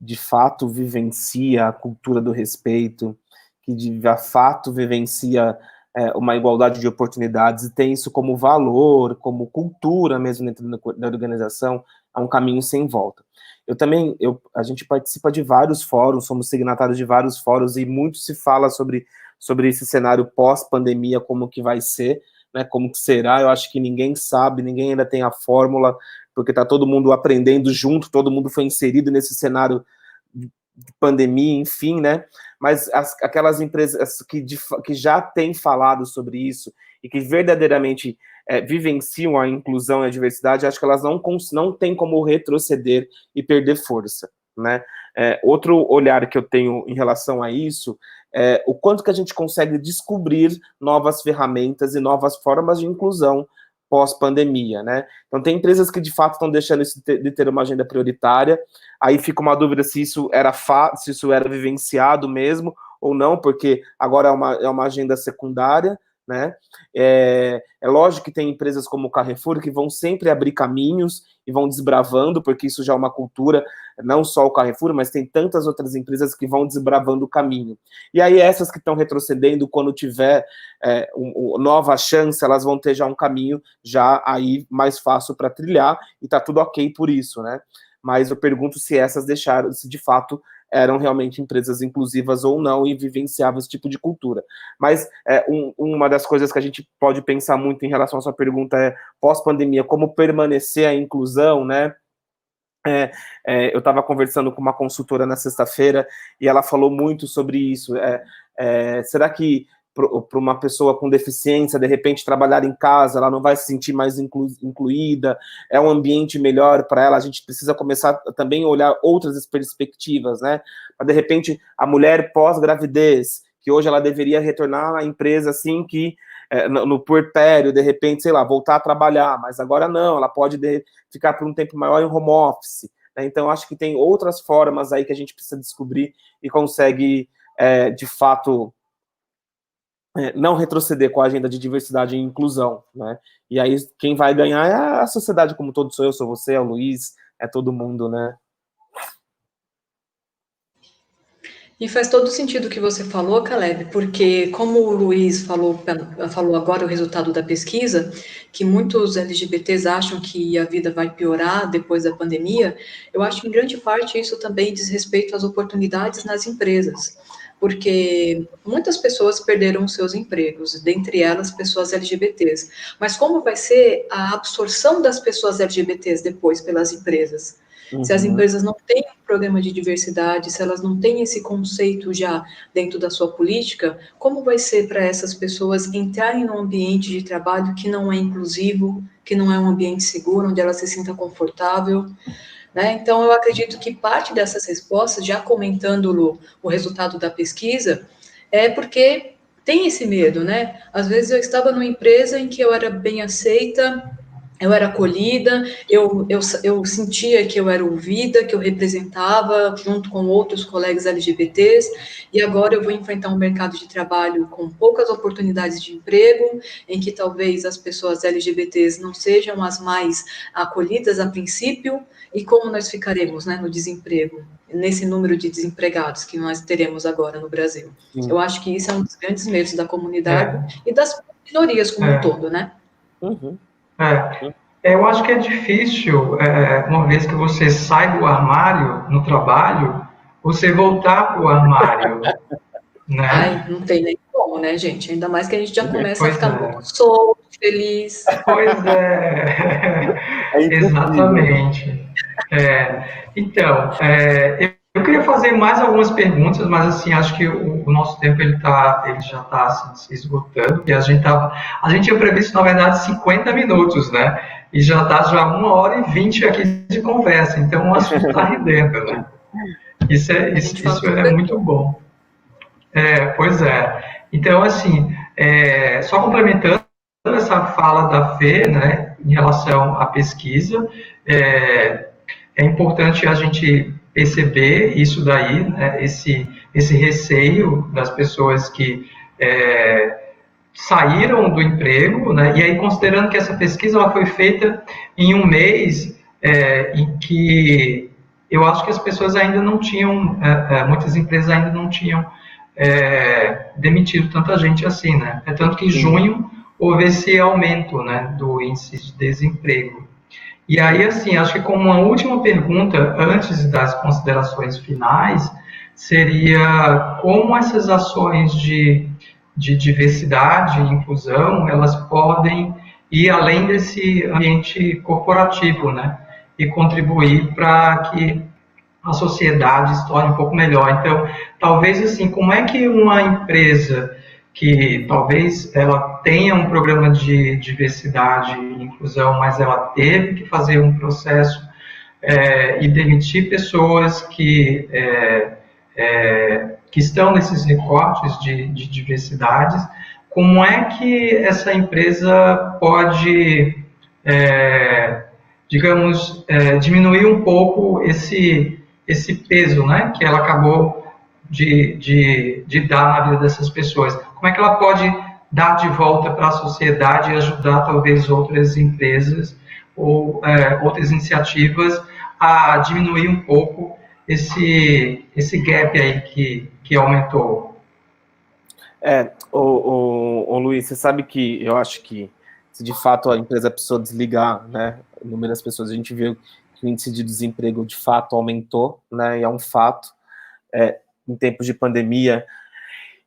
Speaker 2: de fato vivencia a cultura do respeito, que de fato vivencia uma igualdade de oportunidades e tem isso como valor, como cultura mesmo dentro da organização, é um caminho sem volta. A gente participa de vários fóruns, somos signatários de vários fóruns e muito se fala sobre esse cenário pós-pandemia, como que vai ser, né, como que será. Eu acho que ninguém sabe, ninguém ainda tem a fórmula, porque está todo mundo aprendendo junto, todo mundo foi inserido nesse cenário de pandemia, enfim, né? Mas aquelas empresas que já têm falado sobre isso e que verdadeiramente vivenciam a inclusão e a diversidade, acho que elas não têm como retroceder e perder força, né? Outro olhar que eu tenho em relação a isso o quanto que a gente consegue descobrir novas ferramentas e novas formas de inclusão pós-pandemia, né? Então, tem empresas que, de fato, estão deixando isso de ter uma agenda prioritária, aí fica uma dúvida se isso era vivenciado mesmo ou não, porque agora é uma agenda secundária, né? Lógico que tem empresas como o Carrefour que vão sempre abrir caminhos e vão desbravando, porque isso já é uma cultura, não só o Carrefour, mas tem tantas outras empresas que vão desbravando o caminho. E aí essas que estão retrocedendo, quando tiver nova chance, elas vão ter já um caminho já aí mais fácil para trilhar, e tá tudo ok por isso, né? Mas eu pergunto se essas deixaram, se de fato eram realmente empresas inclusivas ou não e vivenciavam esse tipo de cultura. Mas uma das coisas que a gente pode pensar muito em relação à sua pergunta pós-pandemia, como permanecer a inclusão, né? Eu estava conversando com uma consultora na sexta-feira e ela falou muito sobre isso. Será que para uma pessoa com deficiência, de repente, trabalhar em casa, ela não vai se sentir mais incluída, é um ambiente melhor para ela, a gente precisa começar também a olhar outras perspectivas, né? De repente, a mulher pós-gravidez, que hoje ela deveria retornar à empresa assim que, no puerpério, de repente, sei lá, voltar a trabalhar, mas agora não, ela pode ficar por um tempo maior em home office, né? Então, acho que tem outras formas aí que a gente precisa descobrir e consegue, de fato, não retroceder com a agenda de diversidade e inclusão, né? E aí quem vai ganhar é a sociedade como um todo, sou eu, sou você, é o Luiz, é todo mundo, né?
Speaker 3: E faz todo sentido o que você falou, Caleb, porque como o Luiz falou agora o resultado da pesquisa, que muitos LGBTs acham que a vida vai piorar depois da pandemia, eu acho que em grande parte isso também diz respeito às oportunidades nas empresas, porque muitas pessoas perderam seus empregos, dentre elas pessoas LGBTs. Mas como vai ser a absorção das pessoas LGBTs depois pelas empresas? Se as empresas não têm um programa de diversidade, se elas não têm esse conceito já dentro da sua política, como vai ser para essas pessoas entrarem num ambiente de trabalho que não é inclusivo, que não é um ambiente seguro, onde ela se sinta confortável, né? Então, eu acredito que parte dessas respostas, já comentando o resultado da pesquisa, é porque tem esse medo, né? Às vezes eu estava numa empresa em que eu era bem aceita, eu era acolhida, eu sentia que eu era ouvida, que eu representava junto com outros colegas LGBTs, e agora eu vou enfrentar um mercado de trabalho com poucas oportunidades de emprego, em que talvez as pessoas LGBTs não sejam as mais acolhidas a princípio, e como nós ficaremos, né, no desemprego, nesse número de desempregados que nós teremos agora no Brasil.
Speaker 2: Sim.
Speaker 3: Eu acho que isso é um dos grandes medos da comunidade e das minorias como um todo, né?
Speaker 2: Uhum.
Speaker 1: Eu acho que é difícil, uma vez que você sai do armário no trabalho, você voltar para o armário, né?
Speaker 3: Ai, não tem nem como, né, gente? Ainda mais que a gente já começa a
Speaker 1: Pois
Speaker 3: ficar
Speaker 1: é.
Speaker 3: muito solto, feliz.
Speaker 1: Pois é,
Speaker 2: É impossível, né?
Speaker 1: exatamente. Eu queria fazer mais algumas perguntas, mas assim, acho que o nosso tempo ele já está assim, se esgotando, e a gente tinha previsto, na verdade, 50 minutos, né? E já está já 1h20 aqui de conversa, então o assunto está rendendo, né? Isso
Speaker 3: A gente fala
Speaker 1: isso é
Speaker 3: super
Speaker 1: muito bom. Pois é. Então, assim, só complementando essa fala da Fê, né, em relação à pesquisa, é importante a gente perceber isso daí, né, esse receio das pessoas que saíram do emprego, né, e aí considerando que essa pesquisa ela foi feita em um mês em que eu acho que as pessoas ainda não tinham, muitas empresas ainda não tinham demitido tanta gente assim, né? É tanto que em junho houve esse aumento, né, do índice de desemprego. E aí, assim, acho que como uma última pergunta, antes das considerações finais, seria como essas ações de diversidade e inclusão, elas podem ir além desse ambiente corporativo, né? E contribuir para que a sociedade se torne um pouco melhor. Então, talvez assim, como é que uma empresa que talvez ela tenha um programa de diversidade e inclusão, mas ela teve que fazer um processo e demitir pessoas que estão nesses recortes de diversidades, como é que essa empresa pode, digamos, diminuir um pouco esse peso, né, que ela acabou de dar na vida dessas pessoas? Como é que ela pode dar de volta para a sociedade e ajudar talvez outras empresas ou outras iniciativas a diminuir um pouco esse gap aí que aumentou?
Speaker 2: O Luiz, você sabe que eu acho que se de fato a empresa precisou desligar, né, inúmeras pessoas, a gente viu que o índice de desemprego de fato aumentou, né, e é um fato, em tempos de pandemia,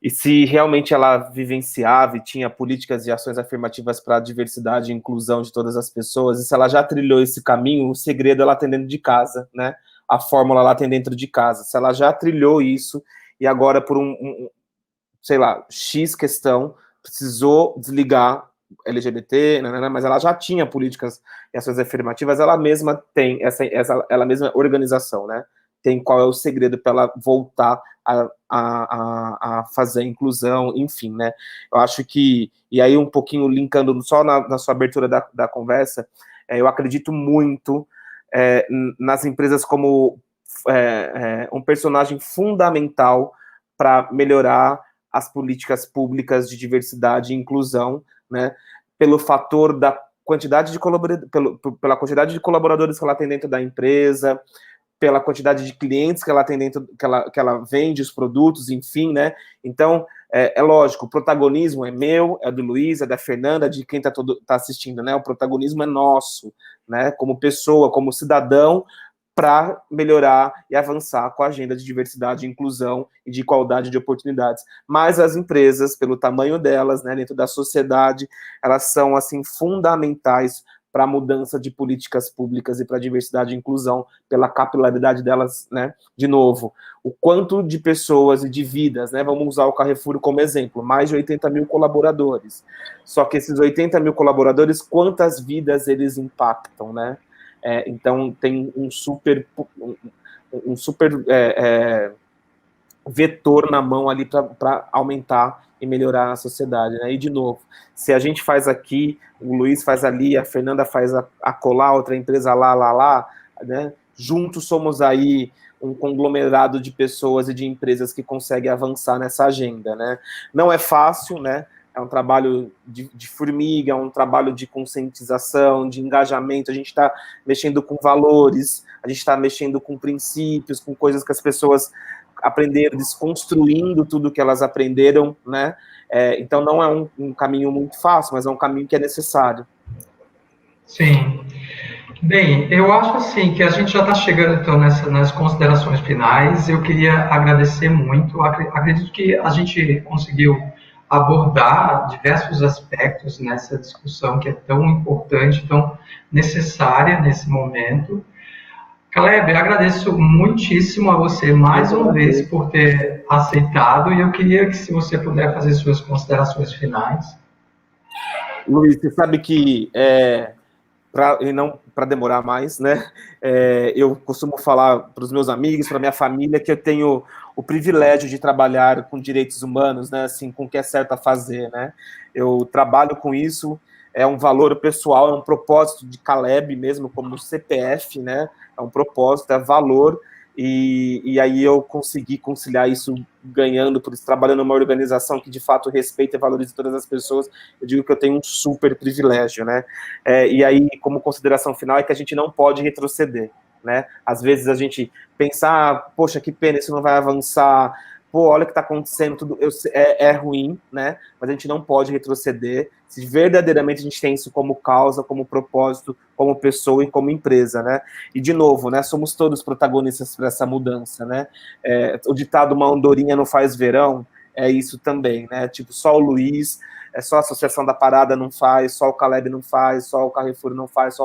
Speaker 2: e se realmente ela vivenciava e tinha políticas e ações afirmativas para a diversidade e inclusão de todas as pessoas, e se ela já trilhou esse caminho, o segredo ela tem dentro de casa, né, a fórmula lá tem dentro de casa, se ela já trilhou isso, e agora por sei lá, X questão, precisou desligar LGBT, mas ela já tinha políticas e ações afirmativas, ela mesma tem ela mesma organização, né? Tem qual é o segredo para ela voltar a fazer a inclusão, enfim, né? Eu acho que, e aí um pouquinho linkando só na sua abertura da conversa, eu acredito muito nas empresas como um personagem fundamental para melhorar as políticas públicas de diversidade e inclusão, né, pelo fator da quantidade de pela quantidade de colaboradores que ela tem dentro da empresa, pela quantidade de clientes que ela tem dentro, que ela vende os produtos, enfim, né? Então, é lógico, o protagonismo é meu, é do Luiz, é da Fernanda, de quem tá assistindo, né? O protagonismo é nosso, né? Como pessoa, como cidadão, para melhorar e avançar com a agenda de diversidade, inclusão e de igualdade de oportunidades. Mas as empresas, pelo tamanho delas, né, dentro da sociedade, elas são, assim, fundamentais para a mudança de políticas públicas e para a diversidade e inclusão, pela capilaridade delas, né? De novo, o quanto de pessoas e de vidas, né? Vamos usar o Carrefour como exemplo, mais de 80 mil colaboradores. Só que esses 80 mil colaboradores, quantas vidas eles impactam, né? Então, tem um super vetor na mão ali para aumentar e melhorar a sociedade, né? E, de novo, se a gente faz aqui, o Luiz faz ali, a Fernanda faz a colar, outra empresa lá, né? Juntos somos aí um conglomerado de pessoas e de empresas que conseguem avançar nessa agenda, né? Não é fácil, né? É um trabalho de formiga, é um trabalho de conscientização, de engajamento, a gente está mexendo com valores, a gente está mexendo com princípios, com coisas que as pessoas aprenderam, desconstruindo tudo que elas aprenderam, né? Então não é um caminho muito fácil, mas é um caminho que é necessário.
Speaker 1: Sim. Bem, eu acho assim que a gente já está chegando então nas considerações finais. Eu queria agradecer muito. Acredito que a gente conseguiu abordar diversos aspectos nessa discussão que é tão importante, tão necessária nesse momento. Caleb, agradeço muitíssimo a você mais uma vez por ter aceitado e eu queria que, se você puder fazer suas considerações finais.
Speaker 2: Luiz, você sabe que e não para demorar mais, né? Eu costumo falar para os meus amigos, para minha família, que eu tenho o privilégio de trabalhar com direitos humanos, né? Assim, com o que é certo a fazer, né? Eu trabalho com isso, é um valor pessoal, é um propósito de Caleb mesmo, como CPF, né? É um propósito, é valor. E aí eu consegui conciliar isso ganhando, por isso, trabalhando numa organização que de fato respeita e valoriza todas as pessoas. Eu digo que eu tenho um super privilégio, né? E aí, como consideração final, é que a gente não pode retroceder, né? Às vezes a gente pensar, poxa, que pena, isso não vai avançar, pô, olha o que está acontecendo, tudo é ruim, né? Mas a gente não pode retroceder se verdadeiramente a gente tem isso como causa, como propósito, como pessoa e como empresa, né? E, de novo, né, somos todos protagonistas para essa mudança, né? O ditado "uma andorinha não faz verão" é isso também, né? Tipo, só o Luiz, só a Associação da Parada não faz, só o Caleb não faz, só o Carrefour não faz,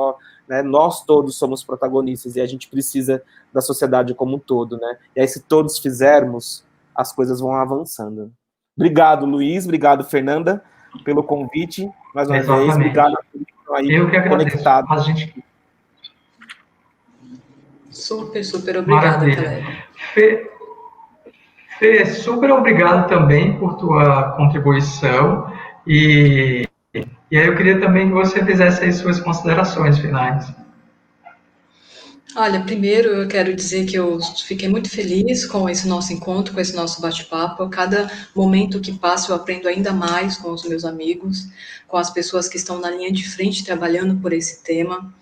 Speaker 2: né? Nós todos somos protagonistas e a gente precisa da sociedade como um todo, né? E aí, se todos fizermos, as coisas vão avançando. Obrigado, Luiz, obrigado, Fernanda, pelo convite, mais uma vez, obrigado por aí.
Speaker 1: Eu que agradeço.
Speaker 2: Conectado.
Speaker 1: A gente...
Speaker 3: Super obrigada, Caleb.
Speaker 1: Fê, super obrigado também por tua contribuição e aí eu queria também que você fizesse aí suas considerações finais.
Speaker 3: Olha, primeiro eu quero dizer que eu fiquei muito feliz com esse nosso encontro, com esse nosso bate-papo. Cada momento que passa eu aprendo ainda mais com os meus amigos, com as pessoas que estão na linha de frente trabalhando por esse tema.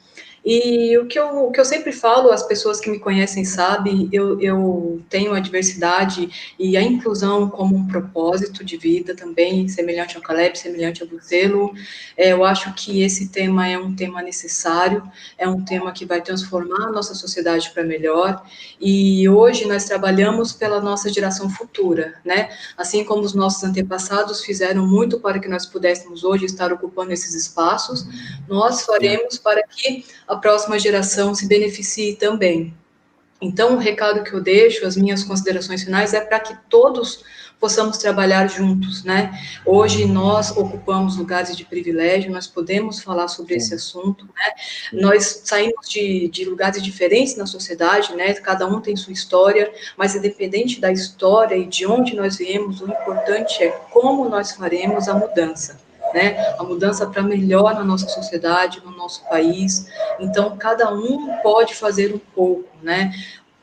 Speaker 3: E o que eu sempre falo, as pessoas que me conhecem sabem, eu tenho a diversidade e a inclusão como um propósito de vida também, semelhante ao Caleb, semelhante ao você, Lu. Eu acho que esse tema é um tema necessário, é um tema que vai transformar a nossa sociedade para melhor, e hoje nós trabalhamos pela nossa geração futura, né? Assim como os nossos antepassados fizeram muito para que nós pudéssemos hoje estar ocupando esses espaços, nós faremos para que a próxima geração se beneficie também. Então, o recado que eu deixo, as minhas considerações finais, é para que todos possamos trabalhar juntos, né? Hoje nós ocupamos lugares de privilégio, nós podemos falar sobre esse assunto, né? Nós saímos de lugares diferentes na sociedade, né? Cada um tem sua história, mas independente da história e de onde nós viemos, o importante é como nós faremos a mudança, né? A mudança para melhor na nossa sociedade, no nosso país. Então, cada um pode fazer um pouco, né?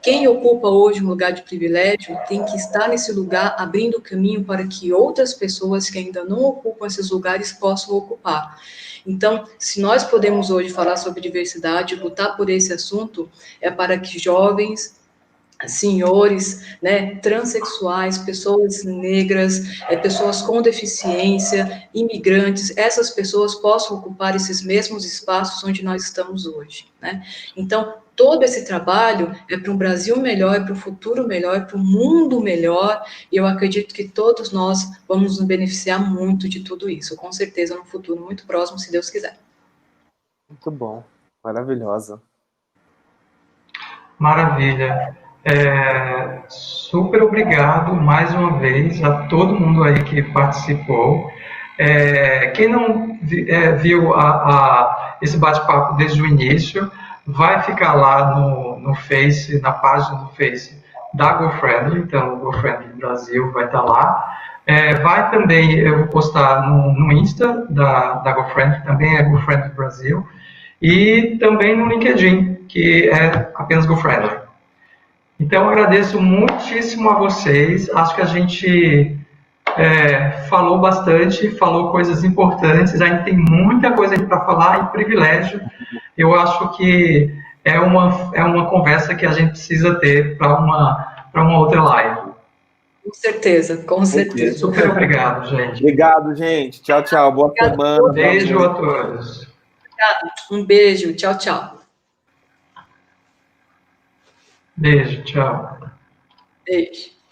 Speaker 3: Quem ocupa hoje um lugar de privilégio tem que estar nesse lugar abrindo caminho para que outras pessoas que ainda não ocupam esses lugares possam ocupar. Então, se nós podemos hoje falar sobre diversidade, lutar por esse assunto, é para que jovens, senhores, né, transexuais, pessoas negras, pessoas com deficiência, imigrantes, essas pessoas possam ocupar esses mesmos espaços onde nós estamos hoje, né? Então, todo esse trabalho é para um Brasil melhor, é para um futuro melhor, é para um mundo melhor, e eu acredito que todos nós vamos nos beneficiar muito de tudo isso, com certeza no futuro muito próximo, se Deus quiser.
Speaker 2: Muito bom, maravilhosa.
Speaker 1: Maravilha. Super obrigado mais uma vez a todo mundo aí que participou. Quem não viu esse bate-papo desde o início, vai ficar lá no Face, na página do Face da GoFriendly, então o GoFriendly Brasil vai estar lá. Vai também, eu vou postar no Insta da GoFriendly, também é GoFriendly Brasil, e também no LinkedIn, que é apenas GoFriendly. Então, agradeço muitíssimo a vocês. Acho que a gente falou bastante, falou coisas importantes. Ainda tem muita coisa aí para falar e privilégio. Eu acho que é uma conversa que a gente precisa ter para uma outra live.
Speaker 3: Com certeza, com certeza.
Speaker 1: Super obrigado, gente.
Speaker 2: Obrigado, gente. Tchau, tchau. Boa semana.
Speaker 1: Beijo a todos.
Speaker 3: Um beijo. Tchau, tchau.
Speaker 1: Beijo, tchau.
Speaker 3: Beijo.